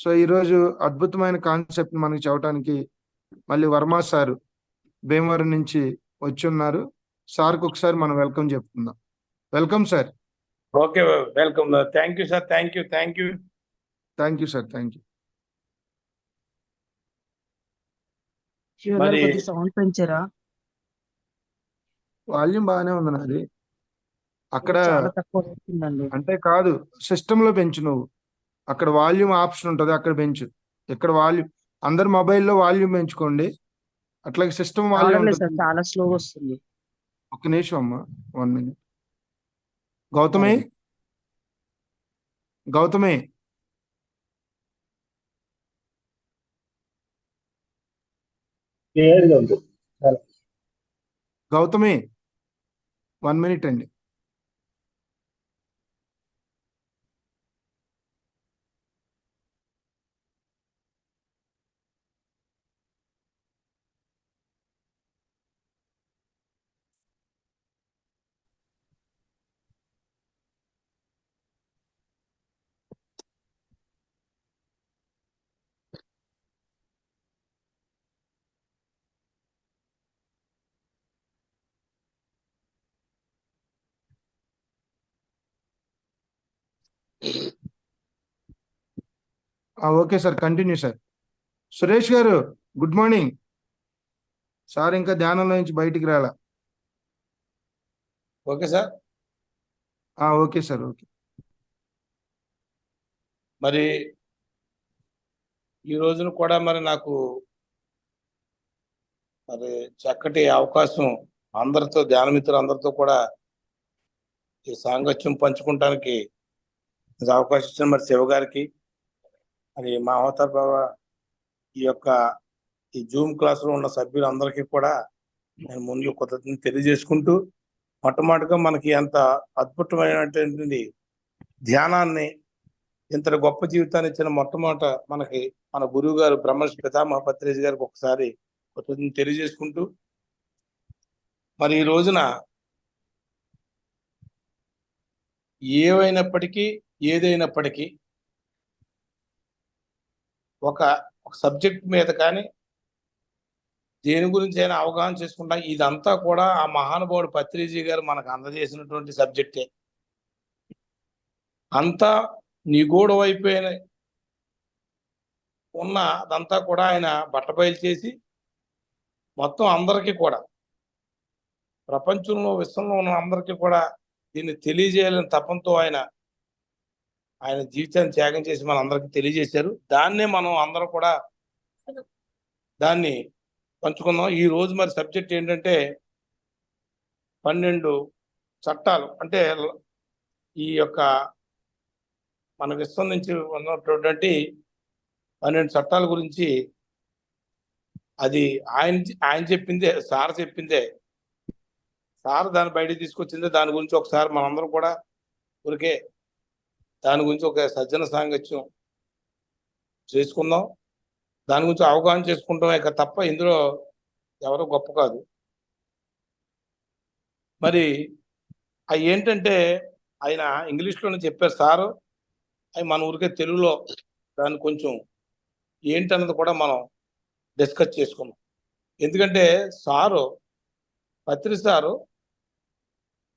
So ఈరోజు అద్భుతమైన concept మనకి చెప్పడానికి మళ్ళీ వర్మ సార్ భీమవరం నుంచి వచ్చి ఉన్నారు. సార్కి ఒకసారి మనం వెల్కమ్ చెప్తున్నాం. Welcome sir. Okay, welcome. Thank you sir. Thank you sir. Thank you. మరి సౌండ్ పెంచారా? వాల్యూమ్ బాగానే ఉంది నాది. అక్కడ చాలా తక్కువ వస్తుందండి. అంటే కాదు, సిస్టమ్ లో పెంచు. నువ్వు అక్కడ వాల్యూమ్ ఆప్షన్ ఉంటుంది, అక్కడ పెంచు. ఇక్కడ వాల్యూమ్ అందరు మొబైల్లో వాల్యూమ్ పెంచుకోండి. అట్లాగే సిస్టమ్ వాల్యూమ్ సార్ చాలా స్లో వస్తుంది. ఒక్క నిమిషం అమ్మా, 1 minute. గౌతమి గౌతమి గౌతమి 1 minute అండి. Okay sir, continue sir. Suresh గారు గుడ్ మార్నింగ్ సార్. ఇంకా ధ్యానంలో నుంచి బయటికి రాలా. Okay sir. Okay sir. Okay. మరి ఈ రోజున కూడా మరి నాకు మరి చక్కటి అవకాశం అందరితో, ధ్యాన మిత్రులు అందరితో కూడా ఈ సాంగత్యం పంచుకుంటానికి అవకాశం ఇచ్చిన మరి శివ గారికి, మరి మా అవతార్ బాబా, ఈ జూమ్ క్లాస్ లో ఉన్న సభ్యులందరికీ కూడా నేను ముందు కృతజ్ఞతలు తెలియజేసుకుంటూ, మొట్టమొదటిగా మనకి ఎంత అద్భుతమైనటువంటి ధ్యానాన్ని, ఇంత గొప్ప జీవితాన్ని ఇచ్చిన మొట్టమొదట మనకి మన గురువు గారు బ్రహ్మర్షి పితామహ పత్రిజీ గారికి ఒకసారి కృతజ్ఞతలు తెలియజేసుకుంటూ, మరి ఈ రోజున ఏదైనప్పటికీ ఒక సబ్జెక్ట్ మీద కానీ దేని గురించి అయినా అవగాహన చేసుకుంటాం. ఇదంతా కూడా ఆ మహానుభావుడు పత్రిజీ గారు మనకు అందజేసినటువంటి సబ్జెక్టే. అంతా నిగూఢమైపోయిన అదంతా కూడా ఆయన బట్టబయలు చేసి మొత్తం అందరికీ కూడా, ప్రపంచంలో విశ్వంలో ఉన్న అందరికీ కూడా దీన్ని తెలియజేయాలని తపంతో ఆయన జీవితాన్ని త్యాగం చేసి మన అందరికీ తెలియజేశారు. దాన్నే మనం అందరం కూడా దాన్ని పంచుకుందాం. ఈ రోజు మరి సబ్జెక్ట్ ఏంటంటే 12 చట్టాలు. అంటే ఈ మన విశ్వం నుంచి ఉన్నటువంటి 12 చట్టాల గురించి, అది ఆయన చెప్పిందే, సార్ చెప్పిందే, సార్ దాన్ని బయటకు తీసుకొచ్చిందే. దాని గురించి ఒకసారి మనందరం కూడా ఊరికే దాని గురించి ఒక సజ్జన సాంగత్యం చేసుకుందాం. దాని గురించి అవగాహన చేసుకుంటామే తప్ప ఇందులో ఎవరు గొప్ప కాదు. మరి అవి ఏంటంటే ఆయన ఇంగ్లీష్లోనే చెప్పారు సారు, అవి మన ఊరికే తెలుగులో దాన్ని కొంచెం ఏంటన్నది కూడా మనం డిస్కస్ చేసుకున్నాం. ఎందుకంటే పత్రి సారు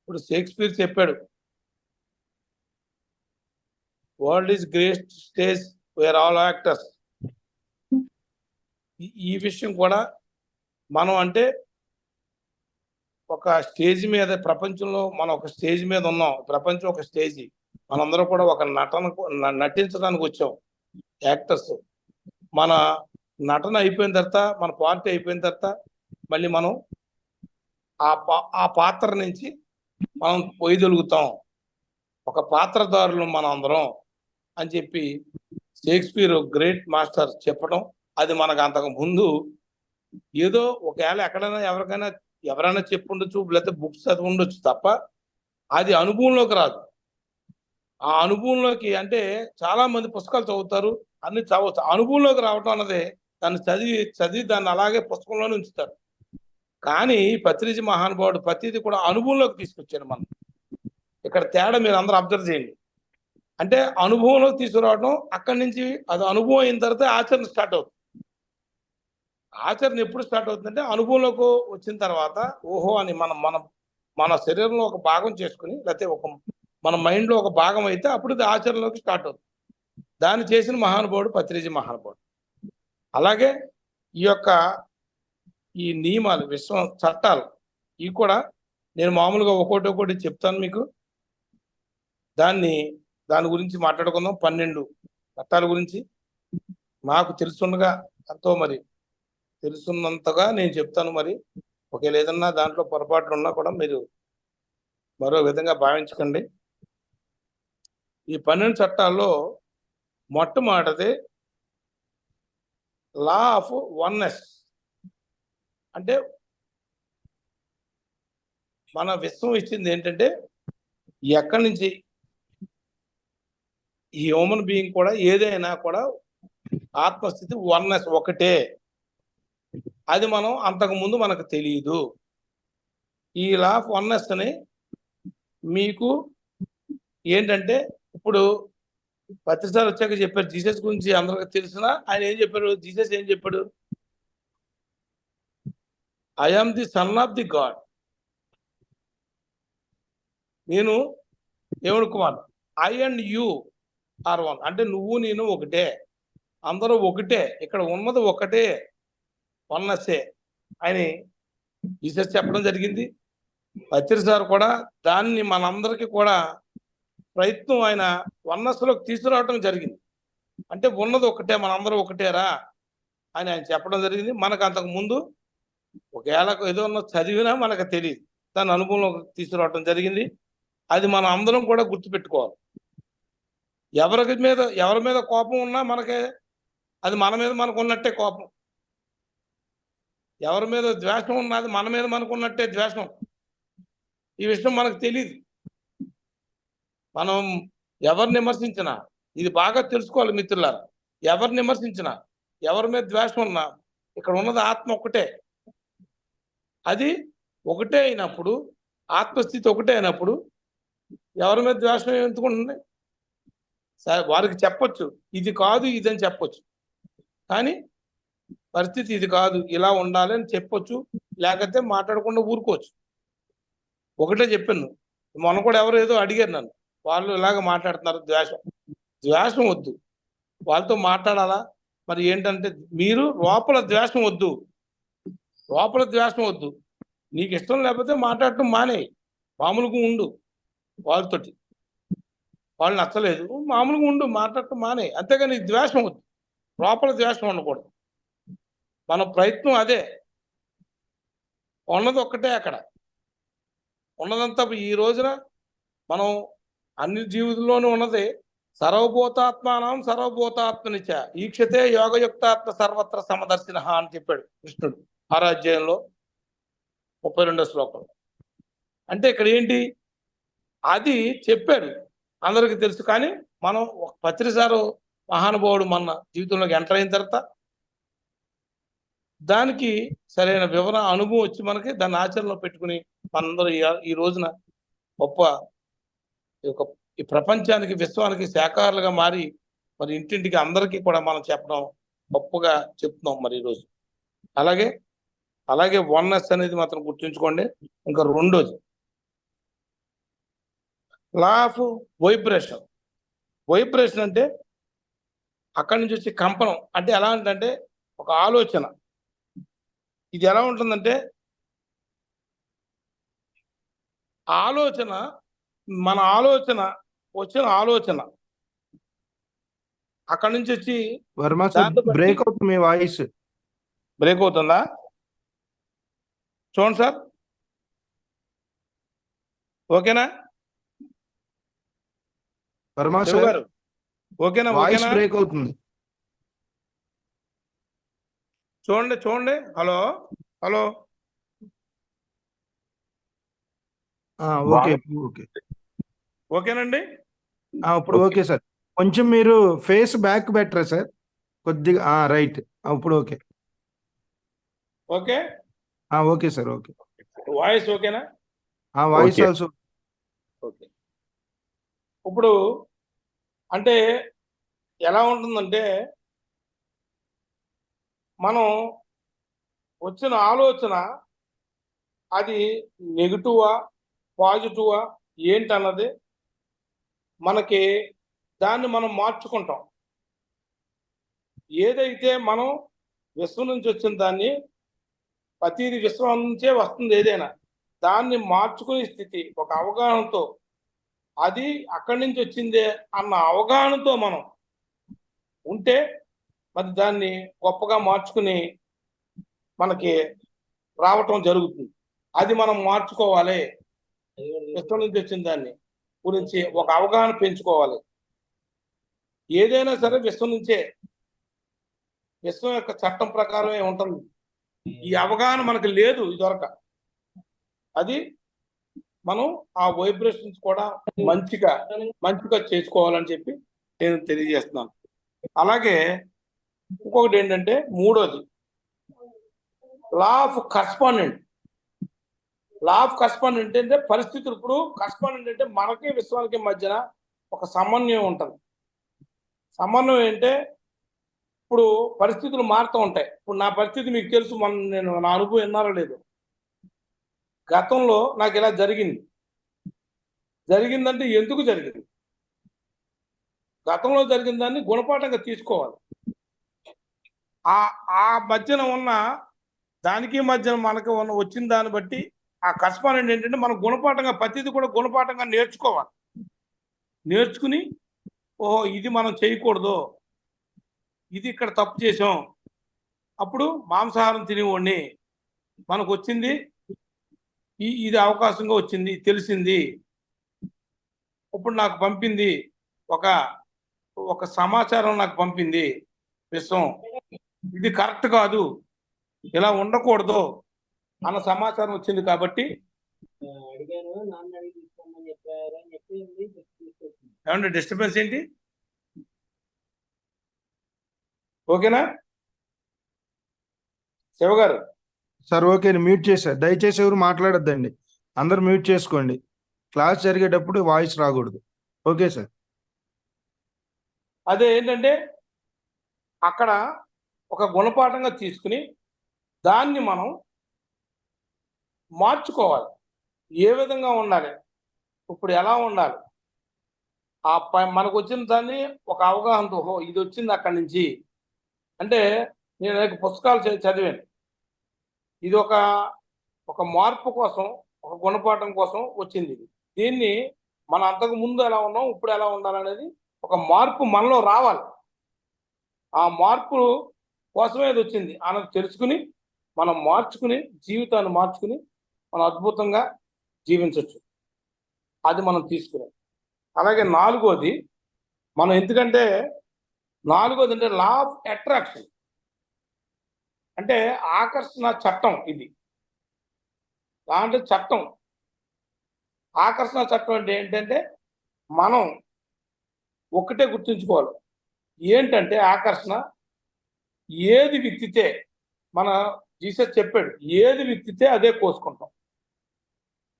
ఇప్పుడు షేక్స్పియర్ చెప్పాడు, world is great stage where all actors. ఈ విషయం కూడా మనం అంటే ఒక స్టేజ్ మీద, ప్రపంచంలో మనం ఒక స్టేజ్ మీద ఉన్నాం. ప్రపంచం ఒక స్టేజీ, మనందరం కూడా ఒక నటించడానికి వచ్చాం యాక్టర్స్. మన నటన అయిపోయిన తర్వాత, మన పార్టీ అయిపోయిన తర్వాత మళ్ళీ మనం ఆ పాత్ర నుంచి మనం పోయగలుగుతాం. ఒక పాత్రదారులు మనం అందరం అని చెప్పి షేక్స్పియర్ గ్రేట్ మాస్టర్ చెప్పడం, అది మనకు అంతకు ముందు ఏదో ఒకవేళ ఎక్కడైనా ఎవరైనా చెప్పుండొచ్చు, లేకపోతే బుక్స్ చదివి ఉండొచ్చు తప్ప అది అనుభవంలోకి రాదు. ఆ అనుభవంలోకి అంటే చాలా మంది పుస్తకాలు చదువుతారు, అన్ని చదవచ్చు. అనుభవంలోకి రావటం అన్నది దాన్ని చదివి దాన్ని అలాగే పుస్తకంలోనే ఉంచుతారు. కానీ పత్రిజీ మహానుభావుడు ప్రతిదీ కూడా అనుభవంలోకి తీసుకొచ్చాడు. మనం ఇక్కడ తేడా మీరు అందరూ అబ్జర్వ్ చేయండి. అంటే అనుభవంలోకి తీసుకురావడం, అక్కడి నుంచి అది అనుభవం అయిన తర్వాత ఆచరణ స్టార్ట్ అవుతుంది. ఆచరణ ఎప్పుడు స్టార్ట్ అవుతుందంటే అనుభవంలోకి వచ్చిన తర్వాత ఓహో అని మన శరీరంలో ఒక భాగం చేసుకుని, లేకపోతే మన మైండ్లో ఒక భాగం అయితే అప్పుడు ఇది ఆచరణలోకి స్టార్ట్ అవుతుంది. దాన్ని చేసిన మహానుభావుడు పత్రిజీ మహానుభావుడు. అలాగే ఈ నియమాలు, విశ్వం చట్టాలు, ఇవి కూడా నేను మామూలుగా ఒక్కోటి చెప్తాను మీకు. దాని గురించి మాట్లాడుకుందాం. 12 చట్టాల గురించి నాకు తెలుసున్నగా ఎంతో మరి తెలుసున్నంతగా నేను చెప్తాను. మరి ఒకవేళ ఏదన్నా దాంట్లో పొరపాట్లు ఉన్నా కూడా మీరు మరో విధంగా భావించకండి. ఈ 12 చట్టాల్లో మొట్టమొదటిది లా ఆఫ్ వన్నెస్. అంటే మన విశ్వం ఇచ్చింది ఏంటంటే, ఎక్కడి నుంచి ఈ హ్యూమన్ బీయింగ్ కూడా ఏదైనా కూడా ఆత్మస్థితి వన్నెస్ ఒకటే. అది మనం అంతకు ముందు మనకు తెలియదు. ఈ లా ఆఫ్ వన్నెస్ అని మీకు ఏంటంటే, ఇప్పుడు పత్రిసారి వచ్చాక చెప్పారు జీసస్ గురించి అందరికి తెలిసిన ఆయన ఏం చెప్పాడు? జీసస్ ఏం చెప్పాడు? I am the son of the God. నేను దేవుని కుమారుడు. I and you are one. అంటే నువ్వు నేను ఒకటే, అందరూ ఒకటే, ఇక్కడ ఉన్నది ఒకటే, వన్నెస్సే అని జీసస్ చెప్పడం జరిగింది. పత్రిసారి కూడా దాన్ని మనందరికీ కూడా ప్రయత్నం ఆయన వన్నెస్లోకి తీసుకురావడం జరిగింది. అంటే ఉన్నది ఒకటే, మనందరూ ఒకటేరా అని ఆయన చెప్పడం జరిగింది. మనకు అంతకు ముందు ఒకవేళ ఏదో చదివినా మనకు తెలియదు, దాని అనుభవంలోకి తీసుకురావడం జరిగింది. అది మనం అందరం కూడా గుర్తుపెట్టుకోవాలి. ఎవరి మీద కోపం ఉన్నా మనకే అది మన మీద మనకు ఉన్నట్టే కోపం. ఎవరి మీద ద్వేషం ఉన్నది మన మీద మనకు ఉన్నట్టే ద్వేషం. ఈ విషయం మనకు తెలియదు. మనం ఎవరిని విమర్శించినా ఇది బాగా తెలుసుకోవాలి మిత్రులారా. ఎవరిని విమర్శించినా, ఎవరి మీద ద్వేషం ఉన్నా, ఇక్కడ ఉన్నది ఆత్మ ఒకటే. అది ఒకటే అయినప్పుడు, ఆత్మస్థితి ఒకటే అయినప్పుడు ఎవరి మీద ద్వేషం ఎందుకుంటుంది? సరే, వారికి చెప్పొచ్చు ఇది కాదు ఇదని చెప్పొచ్చు, కానీ పరిస్థితి ఇది కాదు ఇలా ఉండాలి అని చెప్పొచ్చు, లేకపోతే మాట్లాడకుండా ఊరుకోవచ్చు. ఒకటే చెప్పాను. మొన్న కూడా ఎవరు ఏదో అడిగారు నన్ను, వాళ్ళు ఇలాగ మాట్లాడుతున్నారు, ద్వేషం వద్దు, వాళ్ళతో మాట్లాడాలా? మరి ఏంటంటే మీరు లోపల ద్వేషం వద్దు, నీకు ఇష్టం లేకపోతే మాట్లాడటం మానే, మామూలుగా ఉండు. వాళ్ళతోటి వాళ్ళు నచ్చలేదు, మామూలుగా ఉండు, మాట్లాడటం మానే, అంతేగాని ద్వేషం వద్దు, లోపల ద్వేషం ఉండకూడదు. మన ప్రయత్నం అదే. ఉన్నది ఒక్కటే, అక్కడ ఉన్నదంతా ఈ రోజున మనం అన్ని జీవితంలోనూ ఉన్నది సర్వభూతాత్మానం సర్వభూతాత్మనిచ ఈక్షతే యోగయుక్తాత్మ సర్వత్ర సమదర్శిన అని చెప్పాడు కృష్ణుడు 6వ అధ్యాయంలో 32వ శ్లోకం. అంటే ఇక్కడ ఏంటి? అది చెప్పాడు, అందరికి తెలుసు. కానీ మనం పత్రిసారు మహానుభావుడు మన జీవితంలోకి ఎంటర్ అయిన తర్వాత దానికి సరైన వివరణ అనుభవం వచ్చి మనకి దాన్ని ఆచరణలో పెట్టుకుని మనందరూ ఈ రోజున గొప్ప ఈ ప్రపంచానికి, విశ్వానికి శాఖారులుగా మారి మరి ఇంటింటికి అందరికీ కూడా మనం చెప్పడం గొప్పగా చెప్తున్నాం మరి ఈరోజు. అలాగే వన్నెస్ అనేది మాత్రం గుర్తుంచుకోండి. ఇంకా రెండోది లా ఆఫ్ వైబ్రేషన్. వైబ్రేషన్ అంటే అక్కడి నుంచి వచ్చే కంపనం. అంటే ఎలా అంటే ఒక ఆలోచన, ఇది ఎలా ఉంటుందంటే మన వచ్చిన ఆలోచన అక్కడి నుంచి వచ్చి వర్మ సార్, బ్రేక్ అవుతుంది మీ వాయిస్. బ్రేక్ అవుతుందా? చూడండి సార్, ఓకేనా? వర్మ సార్ గారు ఓకేనా? వాయిస్ బ్రేక్ అవుతుంది. చూడండి. హలో. ఓకే ఓకేనండి. ఇప్పుడు ఓకే సార్. కొంచెం మీరు ఫేస్ బ్యాక్ బెటరా సార్? కొద్దిగా రైట్. ఇప్పుడు okay. Okay sir. Okay. Voice ఓకేనా? Voice also okay. ఇప్పుడు అంటే ఎలా ఉంటుందంటే మనం వచ్చిన ఆలోచన అది నెగిటివా పాజిటివా ఏంటన్నది మనకి దాన్ని మనం మార్చుకుంటాం. ఏదైతే మనం విశ్వం నుంచి వచ్చిన దాన్ని, ప్రతిది విశ్వం నుంచే వస్తుంది ఏదైనా, దాన్ని మార్చుకునే స్థితి ఒక అవగాహనతో, అది అక్కడి నుంచి వచ్చిందే అన్న అవగాహనతో మనం ఉంటే మరి దాన్ని గొప్పగా మార్చుకుని మనకి రావటం జరుగుతుంది. అది మనం మార్చుకోవాలి. విశ్వం నుంచి వచ్చిన దాన్ని గురించి ఒక అవగాహన పెంచుకోవాలి. ఏదైనా సరే విశ్వం నుంచే, విశ్వం యొక్క చట్టం ప్రకారమే ఉంటుంది. ఈ అవగాహన మనకు లేదు ఇదివరకు. అది మనం ఆ వైబ్రేషన్స్ కూడా మంచిగా చేసుకోవాలని చెప్పి నేను తెలియజేస్తున్నాను. అలాగే ఇంకొకటి ఏంటంటే మూడోది law of correspondent. Law of correspondent అంటే పరిస్థితులు, ఇప్పుడు కరస్పాండెంట్ అంటే మనకి విశ్వానికి మధ్యన ఒక సమన్వయం ఉంటుంది. సమన్వయం అంటే ఇప్పుడు పరిస్థితులు మారుతూ ఉంటాయి. ఇప్పుడు నా పరిస్థితి మీకు తెలుసు, నేను నా అనుభవం విన్నారో లేదు. గతంలో నాకు ఇలా జరిగిందంటే ఎందుకు జరిగింది, గతంలో జరిగిన దాన్ని గుణపాఠంగా తీసుకోవాలి. ఆ మధ్యన ఉన్న దానికి మధ్యన మనకు వచ్చిన దాన్ని బట్టి ఆ కరస్పాండెంట్ ఏంటంటే మనం గుణపాఠంగా, ప్రతిదీ కూడా గుణపాఠంగా నేర్చుకోవాలి. నేర్చుకుని ఓహో ఇది మనం చేయకూడదు, ఇది ఇక్కడ తప్పు చేసాం, అప్పుడు మాంసాహారం తినేవాడిని, మనకు వచ్చింది ఇది అవకాశంగా వచ్చింది, తెలిసింది, ఇప్పుడు నాకు పంపింది ఒక సమాచారం, నాకు పంపింది విశ్వం, ఇది కరెక్ట్ కాదు, ఇలా ఉండకూడదు అన్న సమాచారం వచ్చింది. కాబట్టి ఏమంటే డిస్టర్బెన్స్ ఏంటి? ఓకేనా శివ గారు? సార్ ఓకే, మ్యూట్ చేశారు. దయచేసి ఎవరు మాట్లాడొద్దండి, అందరు మ్యూట్ చేసుకోండి. క్లాస్ జరిగేటప్పుడు వాయిస్ రాకూడదు. Okay sir. అదే ఏంటంటే అక్కడ ఒక గుణపాఠంగా తీసుకుని దాన్ని మనం మార్చుకోవాలి. ఏ విధంగా ఉండాలి, ఇప్పుడు ఎలా ఉండాలి, మనకు వచ్చిన దాన్ని ఒక అవగాహనతో, ఓహో ఇది వచ్చింది అక్కడి నుంచి. అంటే నేను అనేక పుస్తకాలు చదివాను. ఇది ఒక మార్పు కోసం, ఒక గుణపాఠం కోసం వచ్చింది. దీన్ని మనం అంతకు ముందు ఎలా ఉన్నాం, ఇప్పుడు ఎలా ఉండాలనేది ఒక మార్పు మనలో రావాలి. ఆ మార్పు కోసమే అది వచ్చింది అన్నది తెలుసుకుని మనం మార్చుకుని, జీవితాన్ని మార్చుకుని మనం అద్భుతంగా జీవించవచ్చు. అది మనం తీసుకునే. అలాగే నాలుగోది ఎందుకంటే నాలుగోది అంటే లా ఆఫ్ అట్రాక్షన్, అంటే ఆకర్షణ చట్టం. ఇది అంటే చట్టం, ఆకర్షణ చట్టం అంటే ఏంటంటే మనం ఒకటే గుర్తుంచుకోవాలి. ఏంటంటే ఆకర్షణ, ఏది విత్తితే, మన జీసస్ చెప్పాడు, ఏది విత్తితే అదే కోసుకుంటాం.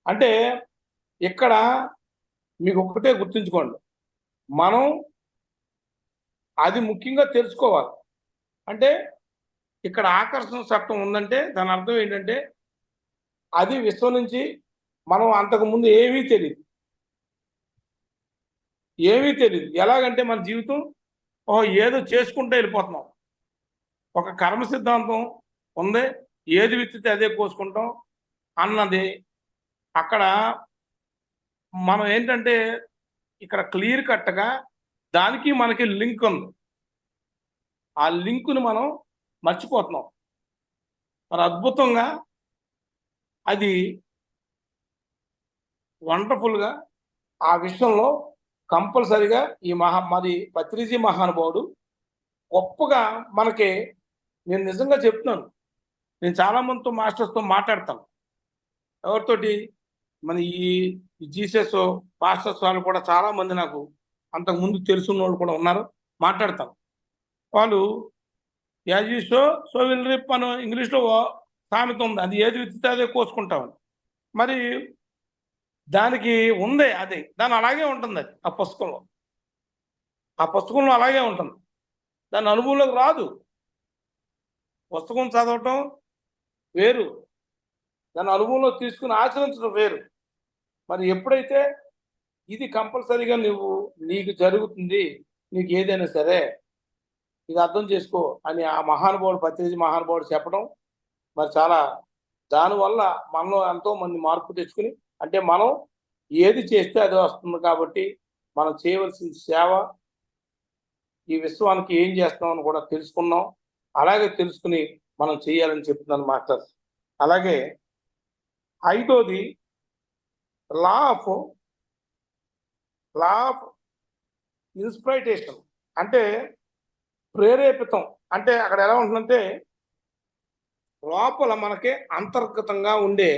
అంటే ఇక్కడ మీకు ఒకటే గుర్తుంచుకోండి, మనం అది ముఖ్యంగా తెలుసుకోవాలి. అంటే ఇక్కడ ఆకర్షణ చట్టం ఉందంటే దాని అర్థం ఏంటంటే అది విశ్వం నుంచి మనం అంతకుముందు ఏమీ తెలియదు. ఎలాగంటే మన జీవితం ఏదో చేసుకుంటూ వెళ్ళిపోతున్నాం. ఒక కర్మ సిద్ధాంతం ఉంది, ఏది విత్తితే అదే కోసుకుంటాం అన్నది. అక్కడ మనం ఏంటంటే ఇక్కడ క్లియర్ కట్గా దానికి మనకి లింక్ ఉంది. ఆ లింకుని మనం మర్చిపోతున్నాం. మరి అద్భుతంగా అది వండర్ఫుల్గా ఆ విషయంలో కంపల్సరిగా ఈ మరి పత్రిజీ మహానుభావుడు గొప్పగా మనకి, నేను నిజంగా చెప్తున్నాను, నేను చాలా మందితో మాస్టర్స్తో మాట్లాడతాను. ఎవరితోటి? మన ఈ జీసస్ పాస్టర్స్ వాళ్ళు కూడా చాలా మంది నాకు అంతకుముందు తెలుసున్న వాళ్ళు కూడా ఉన్నారు, మాట్లాడతాను. వాళ్ళు యాజ్ యూ సో విల్ రిప్ అని ఇంగ్లీష్లో సామెత ఉంది, అది ఏది విత్తితే అదే కోసుకుంటామని. మరి దానికి ఉంది, అది దాని అలాగే ఉంటుంది. అది ఆ పుస్తకంలో ఆ పుస్తకంలో అలాగే ఉంటుంది, దాని అనుభవంలోకి రాదు. పుస్తకం చదవటం వేరు, దాని అనుభవంలో తీసుకుని ఆచరించడం వేరు. మరి ఎప్పుడైతే ఇది కంపల్సరీగా నీకు జరుగుతుంది, నీకు ఏదైనా సరే ఇది అర్థం చేసుకో అని ఆ మహానుభావుడు, పత్రిజీ మహానుభావుడు చెప్పడం మరి చాలా, దానివల్ల మనలో ఎంతో మంది మార్పు తెచ్చుకుని, అంటే మనం ఏది చేస్తే అది వస్తుంది కాబట్టి మనం చేయవలసిన సేవ, ఈ విశ్వానికి ఏం చేస్తున్నామని కూడా తెలుసుకున్నాం. అలాగే తెలుసుకుని మనం చేయాలని చెప్తున్నాను మాస్టర్. అలాగే 5వది లా ఆఫ్ ఇన్స్పిరేషన్, అంటే ప్రేరేపితం. అంటే అక్కడ ఎలా ఉంటుందంటే లోపల మనకి అంతర్గతంగా ఉండే,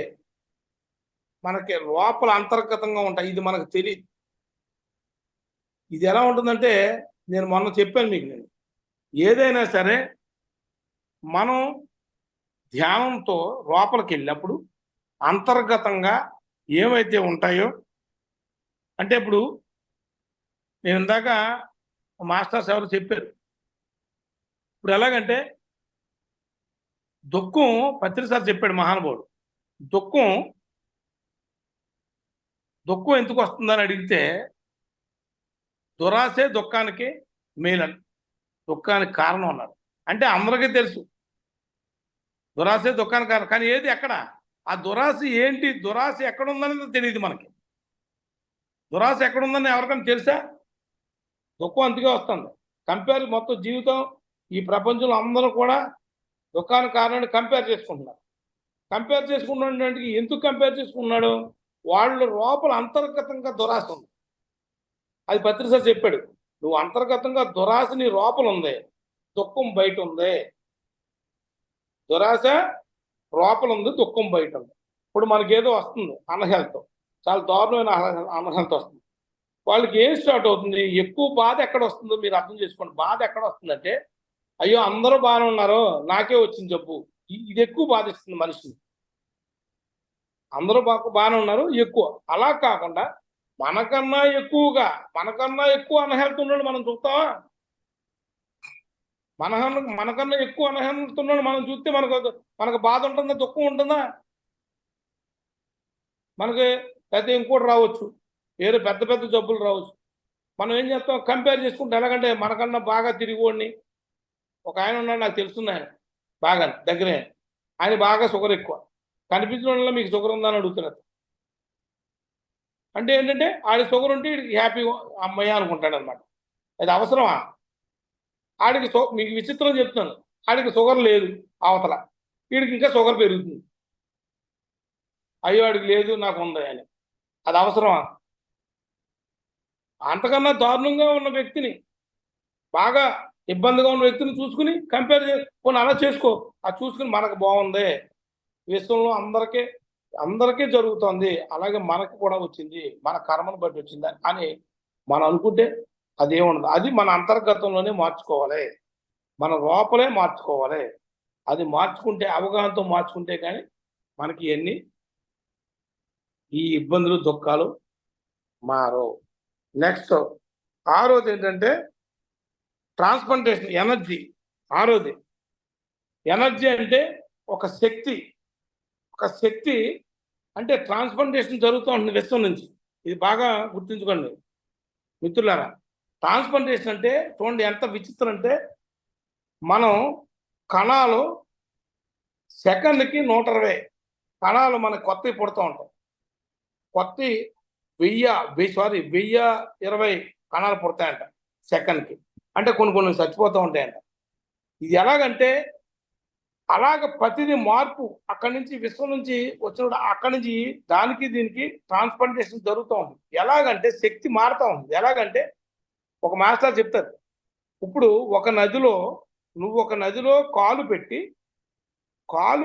మనకి లోపల అంతర్గతంగా ఉంటాయి, ఇది మనకు తెలియదు. ఇది ఎలా ఉంటుందంటే నేను మొన్న చెప్పాను మీకు, నేను ఏదైనా సరే మనం ధ్యానంతో లోపలికి వెళ్ళినప్పుడు అంతర్గతంగా ఏమైతే ఉంటాయో, అంటే ఇప్పుడు నేను ఇందాక మాస్టర్స్ ఎవరు చెప్పారు, ఇప్పుడు ఎలాగంటే దుఃఖం, పత్రి సార్ చెప్పాడు మహానుభావుడు, దుఃఖం ఎందుకు వస్తుందని అడిగితే దురాశే దుఃఖానికి మేలని, దుఃఖానికి కారణం అన్నాడు. అంటే అందరికీ తెలుసు దురాశే దుఃఖానికి కారణం, కానీ ఏది ఎక్కడ ఆ దురాశ ఏంటి, దురాశ ఎక్కడుందని తెలియదు మనకి. దురాశ ఎక్కడుందని ఎవరికైనా తెలుసా? దుఃఖం అందుకే వస్తుంది. మొత్తం జీవితం, ఈ ప్రపంచంలో అందరూ కూడా దుఃఖానికి కారణాన్ని కంపేర్ చేసుకుంటున్నారు. కంపేర్ చేసుకున్నాడు, ఎందుకు కంపేర్ చేసుకున్నాడు? వాళ్ళు లోపల అంతర్గతంగా దురాశ ఉంది. అది పత్రి సార్ చెప్పాడు, నువ్వు అంతర్గతంగా దురాశ నీ లోపల ఉంది, దుఃఖం బయట ఉంది. దురాశ లోపల ఉంది, దుఃఖం బయట ఉంది. ఇప్పుడు మనకేదో వస్తుంది అన్హెల్త్, చాలా దారుణమైన అన్హెల్త్ వస్తుంది. వాళ్ళకి ఏం స్టార్ట్ అవుతుంది? ఎక్కువ బాధ ఎక్కడ వస్తుందో మీరు అర్థం చేసుకోండి. బాధ ఎక్కడ వస్తుందంటే, అయ్యో అందరూ బాగానే ఉన్నారు, నాకే వచ్చింది జబ్బు. ఇది ఎక్కువ బాధిస్తుంది మనిషిని. అందరూ బాగానే ఉన్నారు ఎక్కువ, అలా కాకుండా మనకన్నా ఎక్కువ అన్హెల్త్ ఉన్నాడు మనం చూస్తావా? మనకన్నా ఎక్కువ అన్హెల్త్ ఉన్నాడు మనం చూస్తే మనకు బాధ ఉంటుందా, దుఃఖం ఉంటుందా? మనకి అయితే ఇంకోటి రావచ్చు, వేరే పెద్ద జబ్బులు రావచ్చు. మనం ఏం చేస్తాం? కంపేర్ చేసుకుంటాం. ఎలాగంటే మనకన్నా బాగా తిరిగిపోండి, ఒక ఆయన ఉన్నాడు నాకు తెలుస్తుంది, ఆయన బాగా దగ్గరే, ఆయన బాగా షుగర్ ఎక్కువ, కనిపించిన వాళ్ళ మీకు షుగర్ ఉందని అడుగుతున్నారు. అంటే ఏంటంటే ఆడి షుగర్ ఉంటే వీడికి హ్యాపీగా అమ్మయ్య అనుకుంటాడు అనమాట. అది అవసరమా? ఆడికి మీకు విచిత్రం చెప్తున్నాను, ఆడికి షుగర్ లేదు అవతల, వీడికి ఇంకా షుగర్ పెరుగుతుంది. అయ్యో ఆడికి లేదు నాకు ఉంది అని, అది అవసరమా? అంతకన్నా దారుణంగా ఉన్న వ్యక్తిని, బాగా ఇబ్బందిగా ఉన్న వ్యక్తిని చూసుకుని కంపేర్ చేసుకొని అలా చేసుకో. అది చూసుకుని మనకు బాగుంది, విశ్వంలో అందరికీ జరుగుతుంది, అలాగే మనకు కూడా వచ్చింది, మన కర్మను బట్టి వచ్చింది అని మనం అనుకుంటే అదేముండదు. అది మన అంతర్గతంలోనే మార్చుకోవాలి, మన లోపలే మార్చుకోవాలి. అది మార్చుకుంటే, అవగాహనతో మార్చుకుంటే కానీ మనకి ఈ ఇబ్బందులు దుఃఖాలు మారో. నెక్స్ట్ 6వది ఏంటంటే ట్రాన్స్ప్లాంటేషన్, ఎనర్జీ. 6వది ఎనర్జీ అంటే ఒక శక్తి అంటే ట్రాన్స్ప్లాంటేషన్ జరుగుతూ ఉంటుంది విశ్వం నుంచి. ఇది బాగా గుర్తుంచుకోండి మిత్రులారా. ట్రాన్స్ప్లాంటేషన్ అంటే చూడండి ఎంత విచిత్రం అంటే, మనం కణాలు సెకండ్కి 120 కణాలు మనకు కొత్తవి పుడుతూ ఉంటాయి. కొత్త 1020 కణాలు పుడతాయంట సెకండ్కి. అంటే కొన్ని చచ్చిపోతూ ఉంటాయంట. ఇది ఎలాగంటే అలాగ ప్రతిదీ మార్పు అక్కడి నుంచి విశ్వం నుంచి వచ్చినప్పుడు అక్కడి నుంచి దీనికి ట్రాన్స్ప్లాంటేషన్ జరుగుతూ ఉంటుంది. ఎలాగంటే శక్తి మారుతూ ఉంటుంది. ఎలాగంటే ఒక మాస్టర్ చెప్తారు, ఇప్పుడు నువ్వు ఒక నదిలో కాలు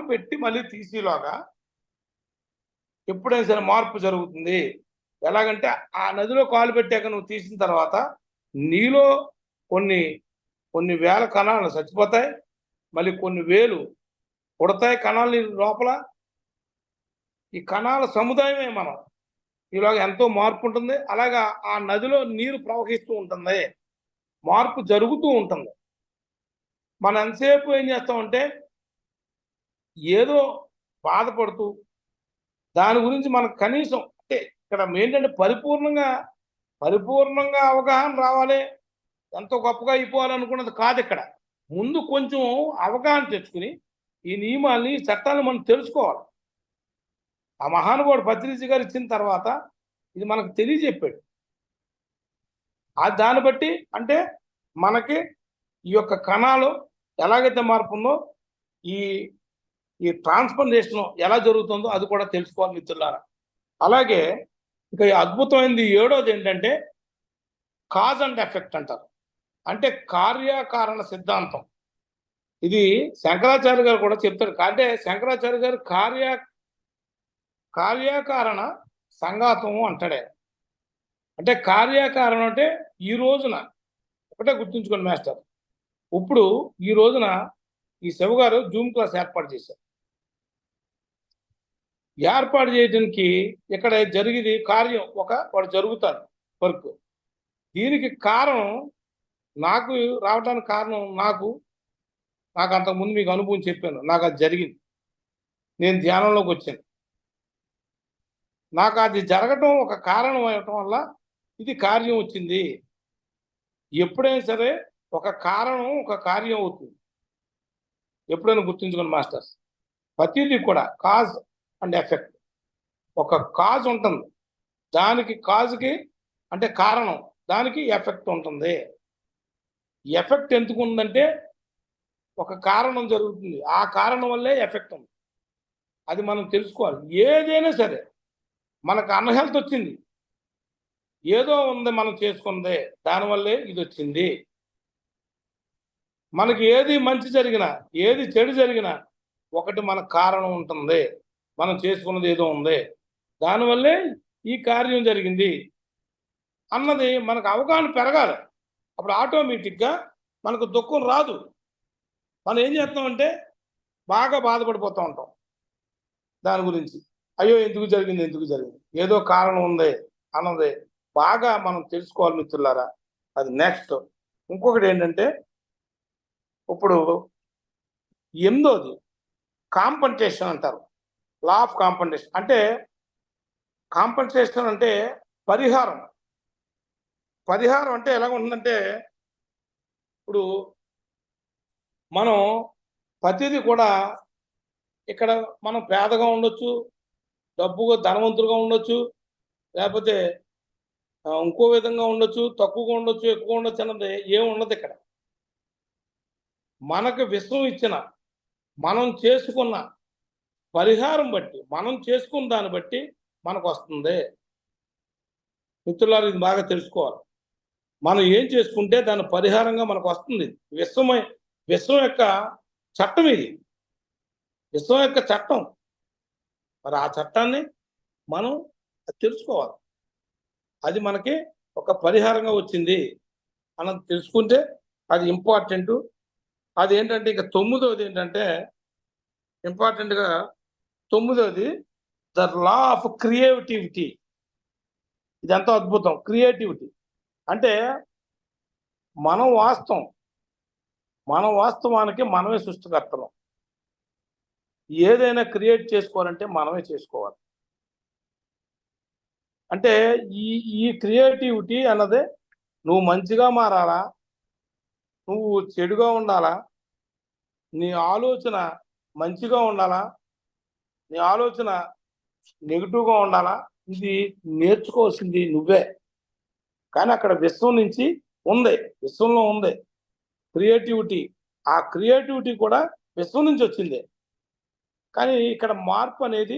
పెట్టి మళ్ళీ తీసేలాగా ఎప్పుడైనా సరే మార్పు జరుగుతుంది. ఎలాగంటే ఆ నదిలో కాలు పెట్టాక నువ్వు తీసిన తర్వాత నీలో కొన్ని వేల కణాలు చచ్చిపోతాయి, మళ్ళీ కొన్ని వేలు పుడతాయి కణాలు లోపల. ఈ కణాల సముదాయమే మనం. ఇలాగ ఎంతో మార్పు ఉంటుంది. అలాగా ఆ నదిలో నీరు ప్రవహిస్తూ ఉంటుంది. మార్పు జరుగుతూ ఉంటుంది. మనం ఎంతసేపు ఏం చేస్తామంటే ఏదో బాధపడుతూ దాని గురించి మనకు కనీసం అంటే ఇక్కడ ఏంటంటే పరిపూర్ణంగా అవగాహన రావాలి, ఎంతో గొప్పగా అయిపోవాలనుకున్నది కాదు ఇక్కడ. ముందు కొంచెం అవగాహన తెచ్చుకుని ఈ నియమాల్ని, ఈ చట్టాలను మనం తెలుసుకోవాలి. ఆ మహానుభావుడు పత్రిజీ గారు ఇచ్చిన తర్వాత ఇది మనకు తెలియజెప్పాడు. దాన్ని బట్టి అంటే మనకి ఈ యొక్క కణాలు ఎలాగైతే మార్పు ఉందో ఈ ఈ ట్రాన్స్ప్లాంటేషన్ ఎలా జరుగుతుందో అది కూడా తెలుసుకోవాలి మిత్రులారా. అలాగే ఇక అద్భుతమైనది 7వది ఏంటంటే కాజ్ అండ్ ఎఫెక్ట్ అంటారు. అంటే కార్యకారణ సిద్ధాంతం. ఇది శంకరాచార్య గారు కూడా చెప్తారు. అంటే శంకరాచార్య గారు కార్యకారణ సంఘాతము అంటాడే. అంటే కార్యకారణం అంటే ఈ రోజున ఒకటే గుర్తుంచుకోండి మాస్టర్. ఇప్పుడు ఈ రోజున ఈ శివ గారు జూమ్ క్లాస్ ఏర్పాటు చేశారు. ఏర్పాటు చేయడానికి ఇక్కడ జరిగేది కార్యం వాడు జరుగుతాడు వర్క్. దీనికి కారణం నాకు రావడానికి కారణం నాకు అంతకుముందు మీకు అనుభవం చెప్పాను. నాకు అది జరిగింది. నేను ధ్యానంలోకి వచ్చాను. నాకు అది జరగటం ఒక కారణం అవ్వటం వల్ల ఇది కార్యం వచ్చింది. ఎప్పుడైనా సరే ఒక కారణం ఒక కార్యం అవుతుంది. ఎప్పుడైనా గుర్తుంచుకోండి మాస్టర్స్. ప్రతిదీ కూడా కాజ్ అండ్ ఎఫెక్ట్. ఒక కాజ్ ఉంటుంది, దానికి కాజ్కి అంటే కారణం, దానికి ఎఫెక్ట్ ఉంటుంది. ఎఫెక్ట్ ఎందుకు ఉందంటే ఒక కారణం జరుగుతుంది, ఆ కారణం వల్లే ఎఫెక్ట్ ఉంది. అది మనం తెలుసుకోవాలి. ఏదైనా సరే మనకు అన్హెల్త్ వచ్చింది, ఏదో ఉంది మనం చేసుకుందే, దానివల్లే ఇది వచ్చింది. మనకి ఏది మంచి జరిగినా ఏది చెడు జరిగినా ఒకటి మనకు కారణం ఉంటుంది. మనం చేసుకున్నది ఏదో ఉంది, దానివల్లే ఈ కార్యం జరిగింది అన్నది మనకు అవగాహన పెరగాలి. అప్పుడు ఆటోమేటిక్గా మనకు దుఃఖం రాదు. మనం ఏం చేస్తామంటే బాగా బాధపడిపోతూ ఉంటాం దాని గురించి. అయ్యో ఎందుకు జరిగింది, ఏదో కారణం ఉంది అన్నది బాగా మనం తెలుసుకోవాలి మిత్రులారా. అది నెక్స్ట్. ఇంకొకటి ఏంటంటే ఇప్పుడు 8వది కాంపన్సేషన్ అంటారు. Law of compensation. అంటే కాంపన్సేషన్ అంటే పరిహారం. అంటే ఎలాగ ఉంటుందంటే ఇప్పుడు మనం ప్రతిదీ కూడా ఇక్కడ మనం పేదగా ఉండొచ్చు, ధనవంతులుగా ఉండొచ్చు, లేకపోతే ఇంకో విధంగా ఉండొచ్చు, తక్కువగా ఉండొచ్చు, ఎక్కువ ఉండొచ్చు అన్నది ఏమి ఉండదు ఇక్కడ. మనకు విశ్వం ఇచ్చిన మనం చేసుకున్న పరిహారం బట్టి, మనం చేసుకున్న దాన్ని బట్టి మనకు వస్తుంది. మిత్రులారు ఇది బాగా తెలుసుకోవాలి. మనం ఏం చేసుకుంటే దాని పరిహారంగా మనకు వస్తుంది. విశ్వం యొక్క చట్టం ఇది. విశ్వం యొక్క చట్టం. మరి ఆ చట్టాన్ని మనం తెలుసుకోవాలి. అది మనకి ఒక పరిహారంగా వచ్చింది అన్నది తెలుసుకుంటే అది ఇంపార్టెంట్. అది ఏంటంటే ఇక 9వది ఏంటంటే ఇంపార్టెంట్గా 9వది ద లా ఆఫ్ క్రియేటివిటీ. ఇది ఎంతో అద్భుతం. క్రియేటివిటీ అంటే మన వాస్తవానికి మనమే సృష్టికర్తలం. ఏదైనా క్రియేట్ చేసుకోవాలంటే మనమే చేసుకోవాలి. అంటే ఈ క్రియేటివిటీ అన్నదే నువ్వు మంచిగా మారాలా, నువ్వు చెడుగా ఉండాలా, నీ ఆలోచన మంచిగా ఉండాలా, నీ ఆలోచన నెగిటివ్గా ఉండాలా, ఇది నేర్చుకోవాల్సింది నువ్వే. కానీ అక్కడ విశ్వంలో ఉంది క్రియేటివిటీ. ఆ క్రియేటివిటీ కూడా విశ్వం నుంచి వచ్చిందే. కానీ ఇక్కడ మార్పు అనేది